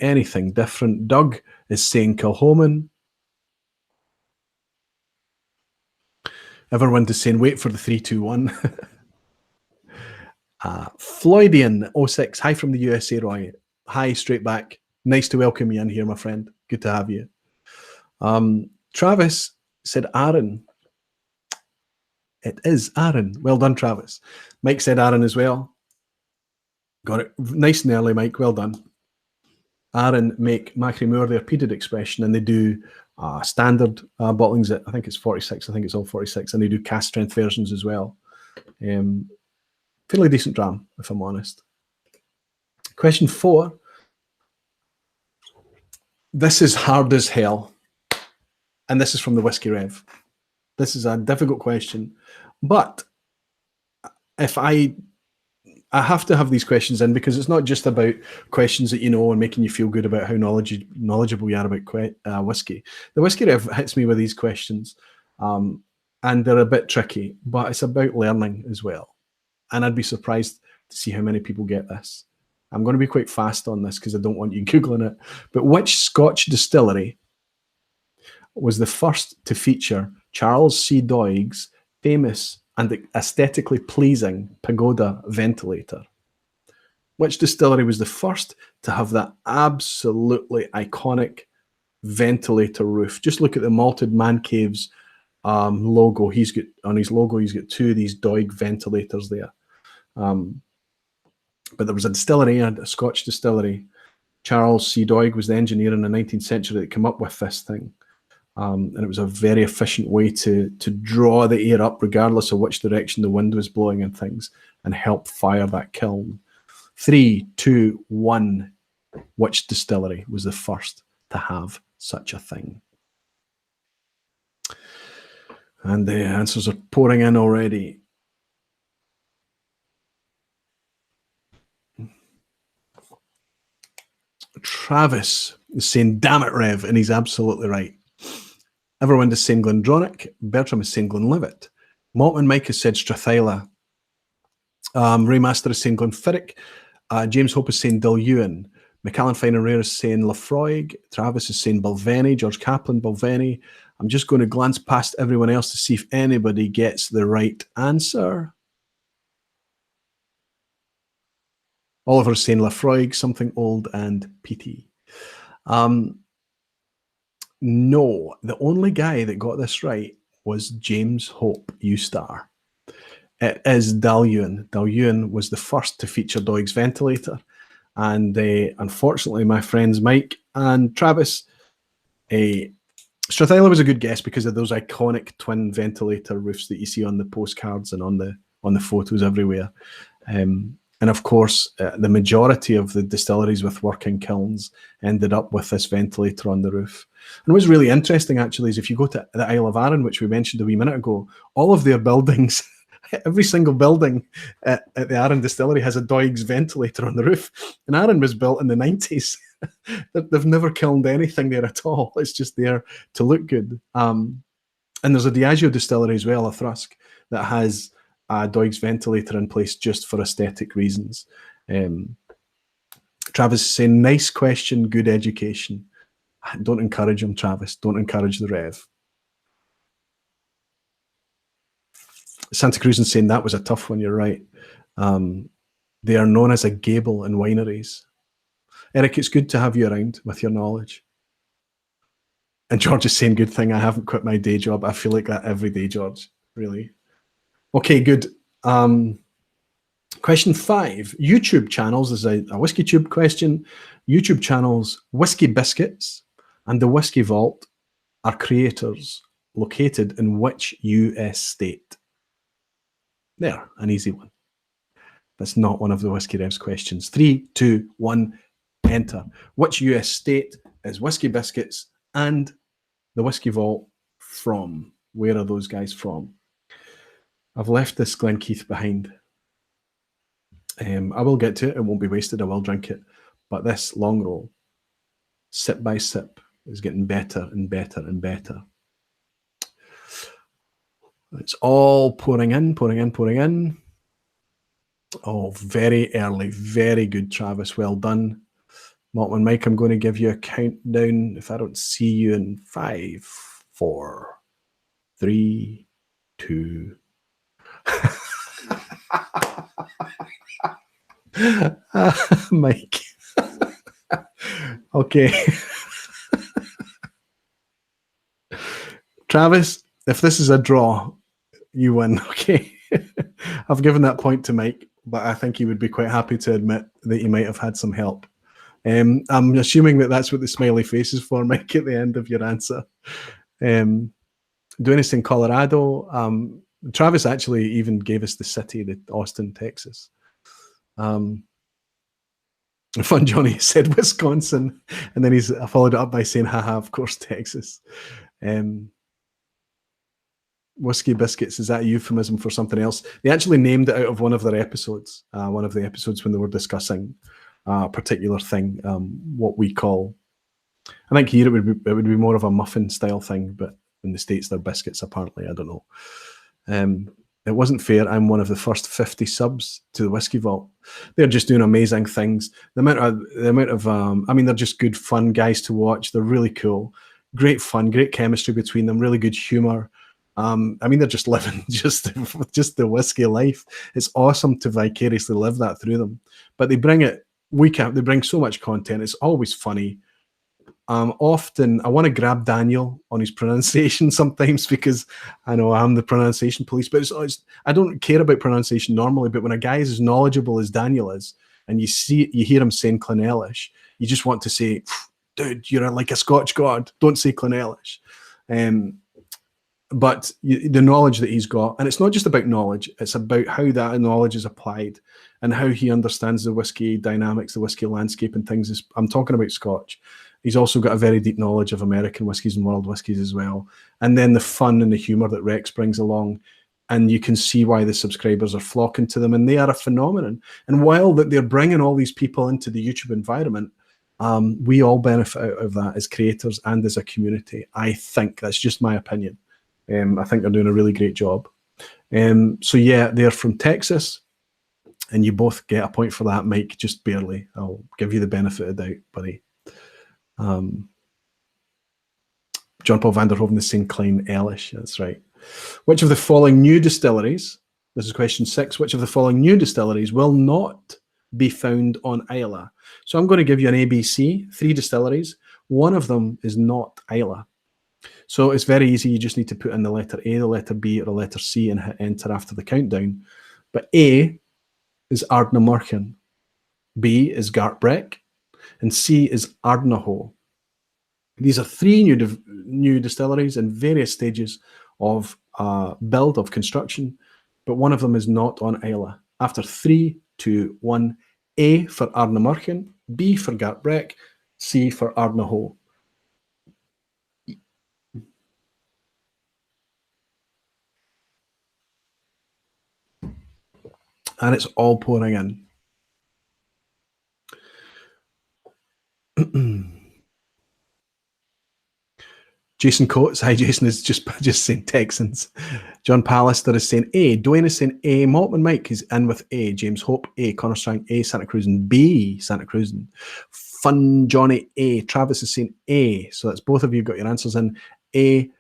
anything different? Doug is saying Kilchoman. Everyone is saying wait for the 3, 2, 1. Floydian 06, hi from the USA, Roy. Hi, straight back. Nice to welcome you in here, my friend. Good to have you. Travis said Arran. It is Arran. Well done, Travis. Mike said Arran as well. Got it nice and early, Mike. Well done. Arran make Machrie Moor their peated expression, and they do standard bottlings at, I think it's 46. I think it's all 46, and they do cast strength versions as well. Fairly decent dram, if I'm honest. Question 4. This is hard as hell, and this is from the Whiskey Rev. This is a difficult question, but if I have to have these questions in, because it's not just about questions that you know and making you feel good about how knowledgeable you are about whiskey. The Whiskey Rev hits me with these questions, and they're a bit tricky, but it's about learning as well. And I'd be surprised to see how many people get this. I'm going to be quite fast on this because I don't want you Googling it. But which Scotch distillery was the first to feature Charles C. Doig's famous and aesthetically pleasing pagoda ventilator? Which distillery was the first to have that absolutely iconic ventilator roof? Just look at the Malted Man Cave's logo. He's got on his logo, he's got 2 of these Doig ventilators there. But there was a distillery, a Scotch distillery. Charles C. Doig was the engineer in the 19th century that came up with this thing. And it was a very efficient way to draw the air up regardless of which direction the wind was blowing and things, and help fire that kiln. 3, 2, 1. Which distillery was the first to have such a thing? And the answers are pouring in already. Travis is saying, damn it, Rev, and he's absolutely right. Everyone is saying Glendronach. Bertram is saying Glenlivet. Maltman Mike has said Strathyla. Raymaster is saying Glenfiddich. James Hope is saying Dilluin. Macallan Finer Rare is saying Lafroig. Travis is saying Balvenie. George Kaplan, Balvenie. I'm just going to glance past everyone else to see if anybody gets the right answer. Oliver's saying Lafroig, something old and peaty. No, the only guy that got this right was James Hope Ustar. It is Dalyuen. Dalyuen was the first to feature Doig's ventilator. And unfortunately, my friends Mike and Travis, Strathyla was a good guess because of those iconic twin ventilator roofs that you see on the postcards and on the photos everywhere. And of course, the majority of the distilleries with working kilns ended up with this ventilator on the roof. And what's really interesting, actually, is if you go to the Isle of Arran, which we mentioned a wee minute ago, all of their buildings, every single building at the Arran distillery has a Doig's ventilator on the roof. And Arran was built in the 90s. They've never kilned anything there at all. It's just there to look good. And there's a Diageo distillery as well, a Thrusk, that has a Doig's ventilator in place just for aesthetic reasons. Travis is saying, nice question, good education. Don't encourage him, Travis. Don't encourage the Rev. Santa Cruz is saying that was a tough one, you're right. They are known as a gable in wineries. Eric, it's good to have you around with your knowledge. And George is saying, good thing I haven't quit my day job. I feel like that every day, George, really. Okay, good. Question 5. YouTube channels is a Whiskey Tube question. YouTube channels Whiskey Biscuits and the Whiskey Vault are creators located in which US state? There, an easy one. That's not one of the Whiskey Revs questions. 3, 2, 1, enter. Which US state is Whiskey Biscuits and the Whiskey Vault from? Where are those guys from? I've left this Glen Keith behind. I will get to it. It won't be wasted. I will drink it. But this Longrow, sip by sip, is getting better and better and better. It's all pouring in, pouring in, pouring in. Oh, very early. Very good, Travis. Well done. Maltman Mike, I'm going to give you a countdown if I don't see you in 5, 4, 3, 2. Mike. Okay. Travis, if this is a draw, you win, okay? I've given that point to Mike, but I think he would be quite happy to admit that he might have had some help. I'm assuming that that's what the smiley face is for, Mike, at the end of your answer. Doing this in Colorado. Travis actually even gave us the city, the Austin, Texas. Fun Johnny said Wisconsin, and then I followed it up by saying, haha, of course, Texas. Whiskey Biscuits, is that a euphemism for something else? They actually named it out of one of their episodes, one of the episodes when they were discussing a particular thing, what we call, I think here it would be more of a muffin style thing, but in the States they're biscuits apparently, I don't know. It wasn't fair. I'm one of the first 50 subs to the Whiskey Vault. They're just doing amazing things. The amount of I mean, they're just good fun guys to watch. They're really cool. Great fun, great chemistry between them, really good humor. I mean, they're just living just the whiskey life. It's awesome to vicariously live that through them. But they bring it week out. They bring so much content. It's always funny. Often, I want to grab Daniel on his pronunciation sometimes because I know I'm the pronunciation police. But I don't care about pronunciation normally. But when a guy is as knowledgeable as Daniel is, and you hear him saying Clonelish, you just want to say, "Dude, you're like a Scotch god. Don't say Clonelish." But the knowledge that he's got, and it's not just about knowledge, it's about how that knowledge is applied and how he understands the whiskey dynamics, the whiskey landscape and things. I'm talking about Scotch. He's also got a very deep knowledge of American whiskies and world whiskies as well. And then the fun and the humor that Rex brings along. And you can see why the subscribers are flocking to them, and they are a phenomenon. And while that they're bringing all these people into the YouTube environment, we all benefit out of that as creators and as a community. I think that's just my opinion. I think they're doing a really great job. So yeah, they're from Texas, and you both get a point for that, Mike, just barely. I'll give you the benefit of the doubt, buddy. John Paul van der Hoven is saying Klein Elish, that's right. Which of the following new distilleries, this is question 6, which of the following new distilleries will not be found on Islay? So I'm going to give you an ABC, 3 distilleries. One of them is not Islay. So it's very easy. You just need to put in the letter A, the letter B, or the letter C and hit enter after the countdown. But A is Ardnamurchan, B is Gartbreck, and C is Ardnahoe. These are three new distilleries in various stages of build, of construction, but one of them is not on Islay. After 3, 2, 1, A for Ardnamurchan, B for Gartbreck, C for Ardnahoe. And it's all pouring in. Jason Coates, hi Jason, is just saying Texans. John Pallister is saying A. Dwayne is saying A. Maltman Mike is in with A. James Hope A. Connor Strang A. Santa Cruzan B. Santa Cruzan. Fun Johnny A. Travis is saying A. So that's both of you got your answers in. A.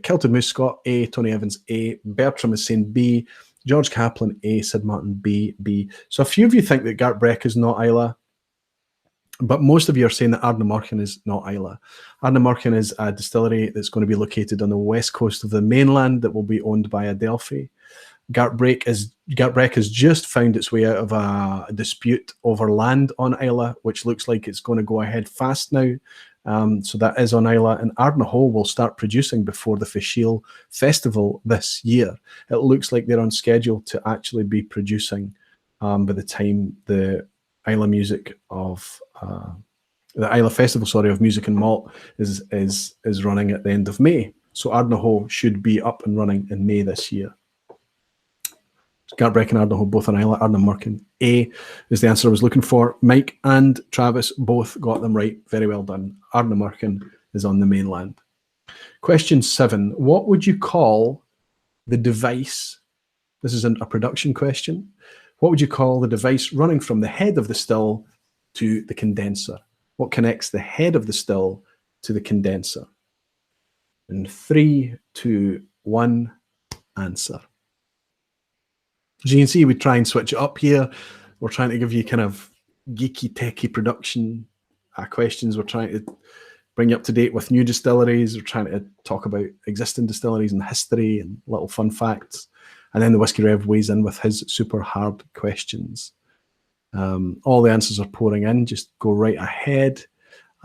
Kilted Moose Scott A. Tony Evans A. Bertram is saying B. George Kaplan A. Sid Martin B. B. So a few of you think that Gartbreck is not Islay, but most of you are saying that Ardnamurchan is not Islay. Ardnamurchan is a distillery that's going to be located on the west coast of the mainland that will be owned by Adelphi. Gartbreck has just found its way out of a dispute over land on Islay, which looks like it's going to go ahead fast now. So that is on Islay, and Ardnahoe will start producing before the Fisheel Festival this year. It looks like they're on schedule to actually be producing by the time the Islay music of the Islay Festival, of Music and Malt is running at the end of May. So Ardnahoe should be up and running in May this year. Gartbreck and Ardnahoe both on Islay. Ardnamurchan A is the answer I was looking for. Mike and Travis both got them right. Very well done. Ardnamurchan is on the mainland. Question 7. What would you call the device? This is a production question. What would you call the device running from the head of the still to the condenser? What connects the head of the still to the condenser? In 3, 2, 1, answer. As you can see, we try and switch it up here. We're trying to give you kind of geeky, techie production questions. We're trying to bring you up to date with new distilleries. We're trying to talk about existing distilleries and history and little fun facts. And then the Whiskey Rev weighs in with his super hard questions. All the answers are pouring in. Just go right ahead.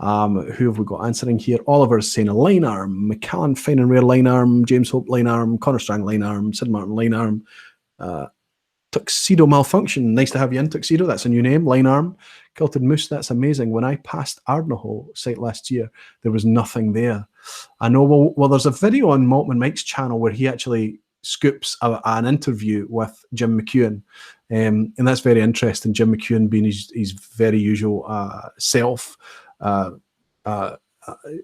Who have we got answering here? Oliver is saying a line arm. McCallan Fine and Rare line arm. James Hope line arm. Connor Strang line arm. Sid Martin line arm. Tuxedo Malfunction. Nice to have you in, Tuxedo. That's a new name. Line arm. Kilted Moose. That's amazing. When I passed Ardnahoe site last year, there was nothing there. I know. Well, there's a video on Maltman Mike's channel where he actually scoops an interview with Jim McEwen, and that's very interesting. Jim McEwen being his very usual self,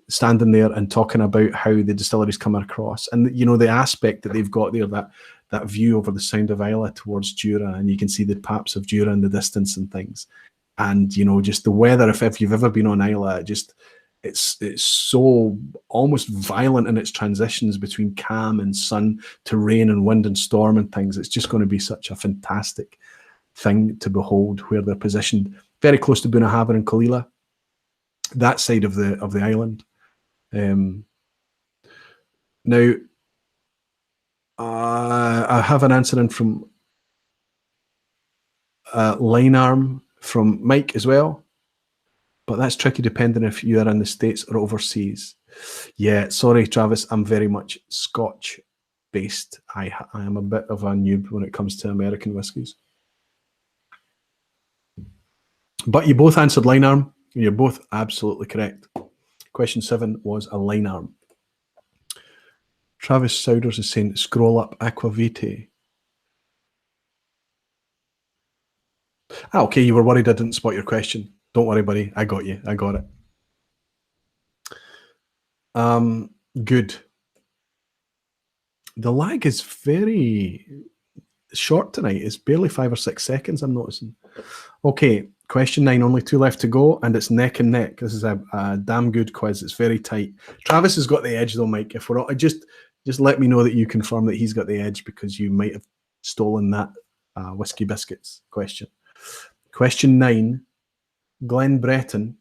standing there and talking about how the distilleries come across, and the aspect that they've got there, that view over the Sound of Islay towards Jura, and you can see the paps of Jura in the distance and things, and just the weather. If you've ever been on Islay, it's so almost violent in its transitions between calm and sun to rain and wind and storm and things. It's just going to be such a fantastic thing to behold where they're positioned, very close to Bunnahabhain and Colilla, that side of the island. Now, I have an answer in from line arm from Mike as well. But that's tricky depending if you are in the States or overseas. Yeah, sorry, Travis. I'm very much Scotch-based. I am a bit of a noob when it comes to American whiskies. But you both answered line arm. And you're both absolutely correct. Question 7 was a line arm. Travis Souders is saying, scroll up Aqvavitae. Okay, you were worried I didn't spot your question. Don't worry, buddy. I got you. I got it. Good. The lag is very short tonight. It's barely 5 or 6 seconds, I'm noticing. Okay, question 9. Only 2 left to go, and it's neck and neck. This is a damn good quiz. It's very tight. Travis has got the edge, though, Mike. If we're all, just let me know that you confirm that he's got the edge, because you might have stolen that whiskey biscuits question. Question 9. Glen Breton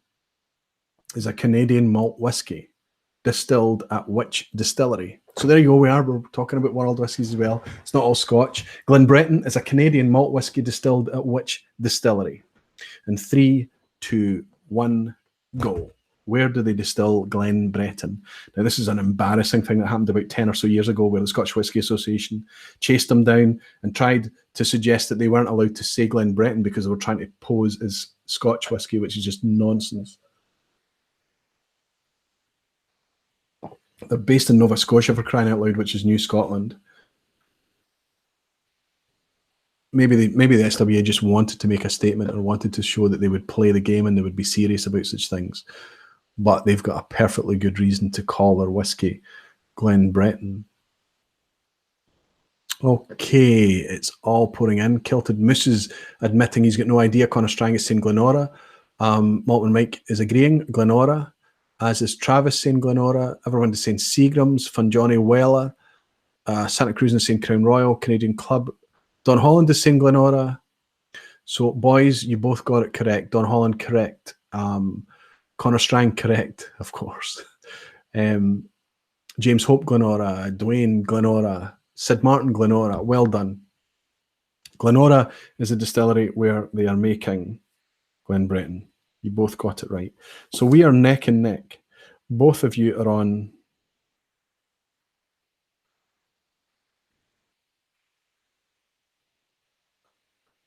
is a Canadian malt whiskey. distilled at which distillery? So there you go. We're talking about world whiskies as well. It's not all Scotch. Glenbretton is a Canadian malt whiskey distilled at which distillery? In 3, 2, 1, go. Where do they distill Glenbretton? Now, this is an embarrassing thing that happened about 10 or so years ago, where the Scottish Whisky Association chased them down and tried to suggest that they weren't allowed to say Glenbretton because they were trying to pose as Scotch whisky, which is just nonsense. They're based in Nova Scotia, for crying out loud, which is New Scotland. Maybe the SWA just wanted to make a statement or wanted to show that they would play the game and they would be serious about such things. But they've got a perfectly good reason to call their whiskey Glenbretton. Okay, it's all pouring in. Kilted Moose is admitting he's got no idea. Connor Strang is saying Glenora. Maltman Mike is agreeing, Glenora. As is Travis saying Glenora. Everyone is saying Seagrams. Funjohnny Weller. Santa Cruz is saying Crown Royal. Canadian Club. Don Holland is saying Glenora. So, boys, you both got it correct. Don Holland correct. Connor Strang correct, of course. James Hope Glenora. Dwayne Glenora. Sid Martin Glenora. Well done. Glenora is a distillery where they are making Glenbretton. You both got it right. So we are neck and neck. Both of you are on.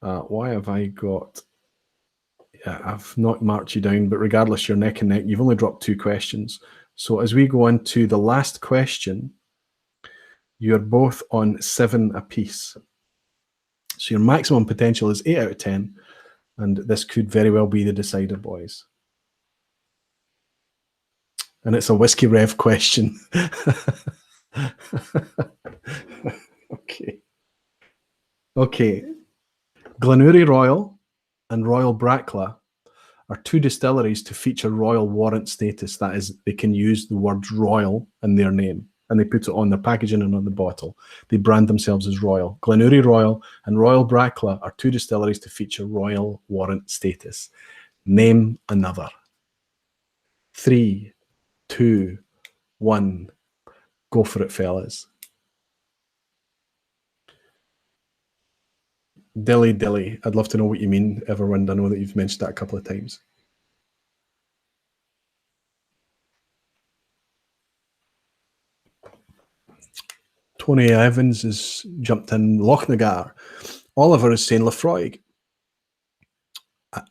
Why have I got... Yeah, I've not marked you down, but regardless, you're neck and neck. You've only dropped 2 questions. So as we go on to the last question, you're both on 7 apiece. So your maximum potential is 8 out of 10. And this could very well be the decider, boys. And it's a Whiskey Rev question. Okay. Glenurry Royal and Royal Brackla are 2 distilleries to feature royal warrant status. That is, they can use the word royal in their name, and they put it on their packaging and on the bottle. They brand themselves as Royal. Glenurry Royal and Royal Brackla are 2 distilleries to feature royal warrant status. Name another. 3, 2, 1. Go for it, fellas. Dilly. I'd love to know what you mean, everyone. I know that you've mentioned that a couple of times. Tony Evans has jumped in. Lochnagar. Oliver is saying Lafroig.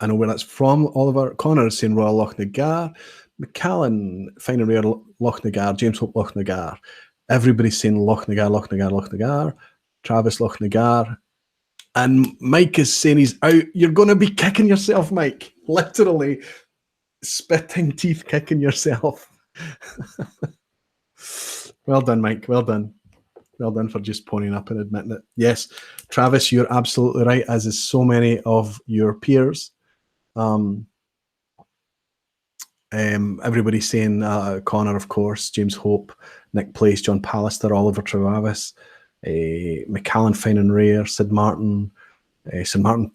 I know where that's from, Oliver. Connor is saying Royal Lochnagar. McCallan, Fine and Rare Lochnagar. James Hope Lochnagar. Everybody's saying Lochnagar. Travis Lochnagar. And Mike is saying he's out. You're going to be kicking yourself, Mike. Literally spitting teeth kicking yourself. Well done, Mike. Well done. Well done for just ponying up and admitting it. Yes, Travis, you're absolutely right, as is so many of your peers. Everybody's saying Connor, of course, James Hope, Nick Place, John Pallister, Oliver Travavis, McCallan, Fine and Rare, Sid Martin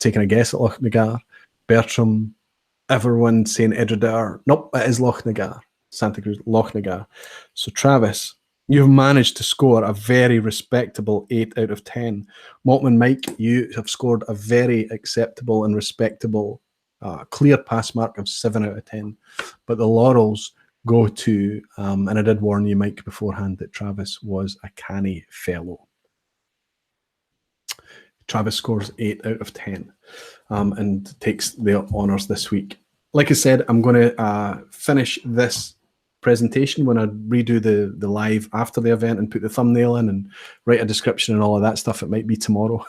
taking a guess at Lochnagar, Bertram, everyone saying Edredar. Nope, it is Lochnagar. Santa Cruz, Lochnagar. So Travis, you've managed to score a very respectable 8 out of 10. Maltman Mike, you have scored a very acceptable and respectable clear pass mark of 7 out of 10. But the laurels go to, and I did warn you, Mike, beforehand, that Travis was a canny fellow. Travis scores 8 out of 10 and takes the honours this week. Like I said, I'm going to finish this presentation when I redo the live after the event and put the thumbnail in and write a description and all of that stuff. It might be tomorrow.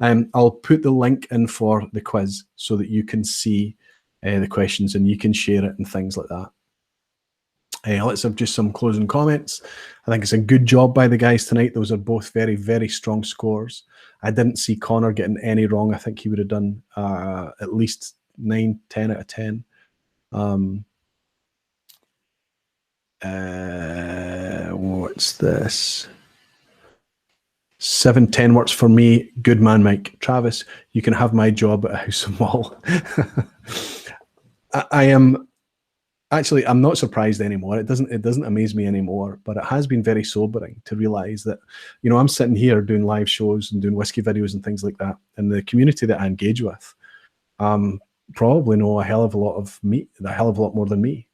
I'll put the link in for the quiz so that you can see the questions and you can share it and things like that. Let's have just some closing comments. I think it's a good job by the guys tonight. Those are both very, very strong scores. I didn't see Connor getting any wrong. I think he would have done at least 9, 10 out of 10. What's this? 7, 10 works for me. Good man, Mike. Travis, you can have my job at House of Mall. I Actually, I'm not surprised anymore. It doesn't amaze me anymore, but it has been very sobering to realize that, you know, I'm sitting here doing live shows and doing whiskey videos and things like that, and the community that I engage with probably know a hell of a lot more than me.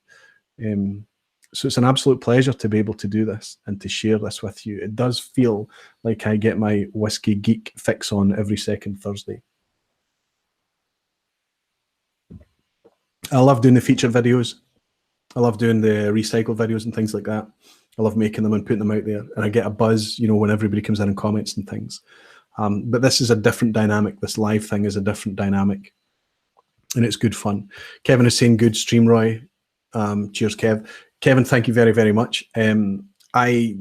So it's an absolute pleasure to be able to do this and to share this with you. It does feel like I get my whiskey geek fix on every second Thursday. I love doing the feature videos. I love doing the recycle videos and things like that. I love making them and putting them out there. And I get a buzz, you know, when everybody comes in and comments and things. But this is a different dynamic. This live thing is a different dynamic. And it's good fun. Kevin is saying good stream, Roy. Cheers, Kev. Kevin, thank you very, very much. I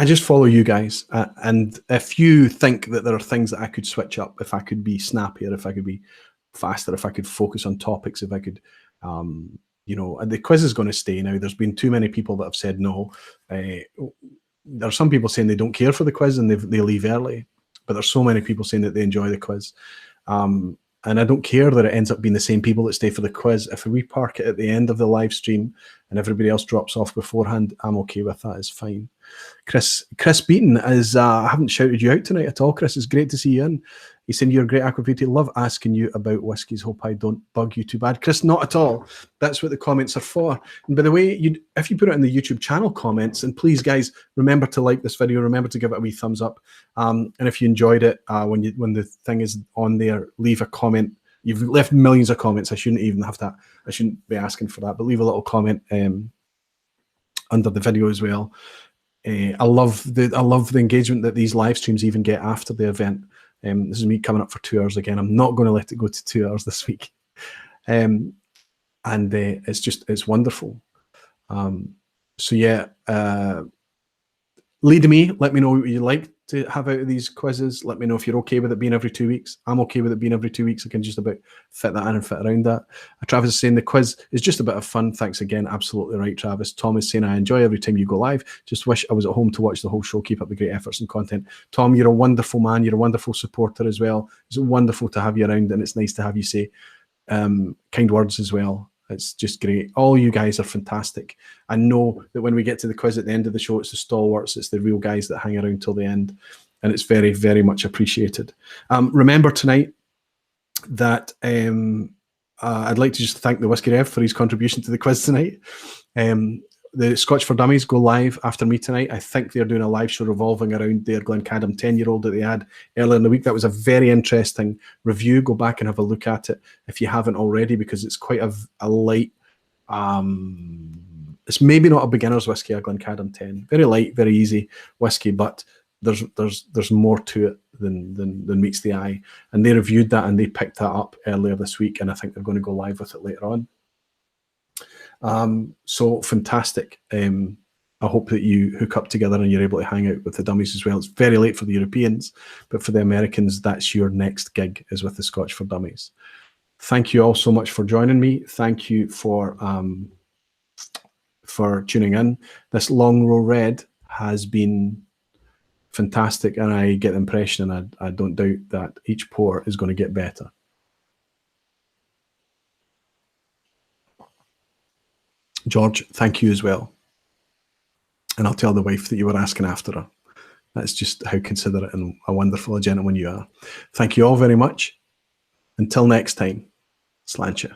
just follow you guys. And if you think that there are things that I could switch up, if I could be snappier, if I could be faster, if I could focus on topics, if I could, you know, and the quiz is going to stay now. There's been too many people that have said no. There are some people saying they don't care for the quiz and they leave early, but there's so many people saying that they enjoy the quiz. And I don't care that it ends up being the same people that stay for the quiz. If we park it at the end of the live stream and everybody else drops off beforehand, I'm okay with that. It's fine. Chris Beaton is, I haven't shouted you out tonight at all, Chris. It's great to see you in. He's saying you're a great Aqvavitae. Love asking you about whiskies. Hope I don't bug you too bad. Chris, not at all. That's what the comments are for. And by the way, if you put it in the YouTube channel comments, and please, guys, remember to like this video. Remember to give it a wee thumbs up. And if you enjoyed it, when the thing is on there, leave a comment. You've left millions of comments. I shouldn't even have that. I shouldn't be asking for that. But leave a little comment under the video as well. I love the engagement that these live streams even get after the event. This is me coming up for 2 hours again. I'm not going to let it go to 2 hours this week. It's wonderful. So yeah, lead me. Let me know what you like to have out of these quizzes. Let me know if you're okay with it being every 2 weeks. I'm okay with it being every 2 weeks. I can just about fit that in and fit around that. Travis is saying the quiz is just a bit of fun. Thanks again. Absolutely right, Travis. Tom is saying I enjoy every time you go live. Just wish I was at home to watch the whole show. Keep up the great efforts and content. Tom, you're a wonderful man. You're a wonderful supporter as well. It's wonderful to have you around, and it's nice to have you say kind words as well. It's just great. All you guys are fantastic. I know that when we get to the quiz at the end of the show, it's the stalwarts, it's the real guys that hang around till the end, and it's very, very much appreciated. Remember tonight that I'd like to just thank the Whiskey Rev for his contribution to the quiz tonight. The Scotch for Dummies go live after me tonight. I think they're doing a live show revolving around their Glen Keith 10-year-old that they had earlier in the week. That was a very interesting review. Go back and have a look at it if you haven't already, because it's quite a light, it's maybe not a beginner's whiskey, a Glen Keith 10. Very light, very easy whiskey, but there's more to it than meets the eye. And they reviewed that and they picked that up earlier this week, and I think they're going to go live with it later on. So fantastic. I hope that you hook up together and you're able to hang out with the dummies as well. It's very late for the Europeans, but for the Americans, that's your next gig, is with the Scotch for Dummies. Thank you all so much for joining me. Thank you for tuning in. This Longrow Red has been fantastic, and I get the impression, and I don't doubt that each pour is going to get better. George, thank you as well. And I'll tell the wife that you were asking after her. That's just how considerate and a wonderful a gentleman you are. Thank you all very much. Until next time, Slàinte.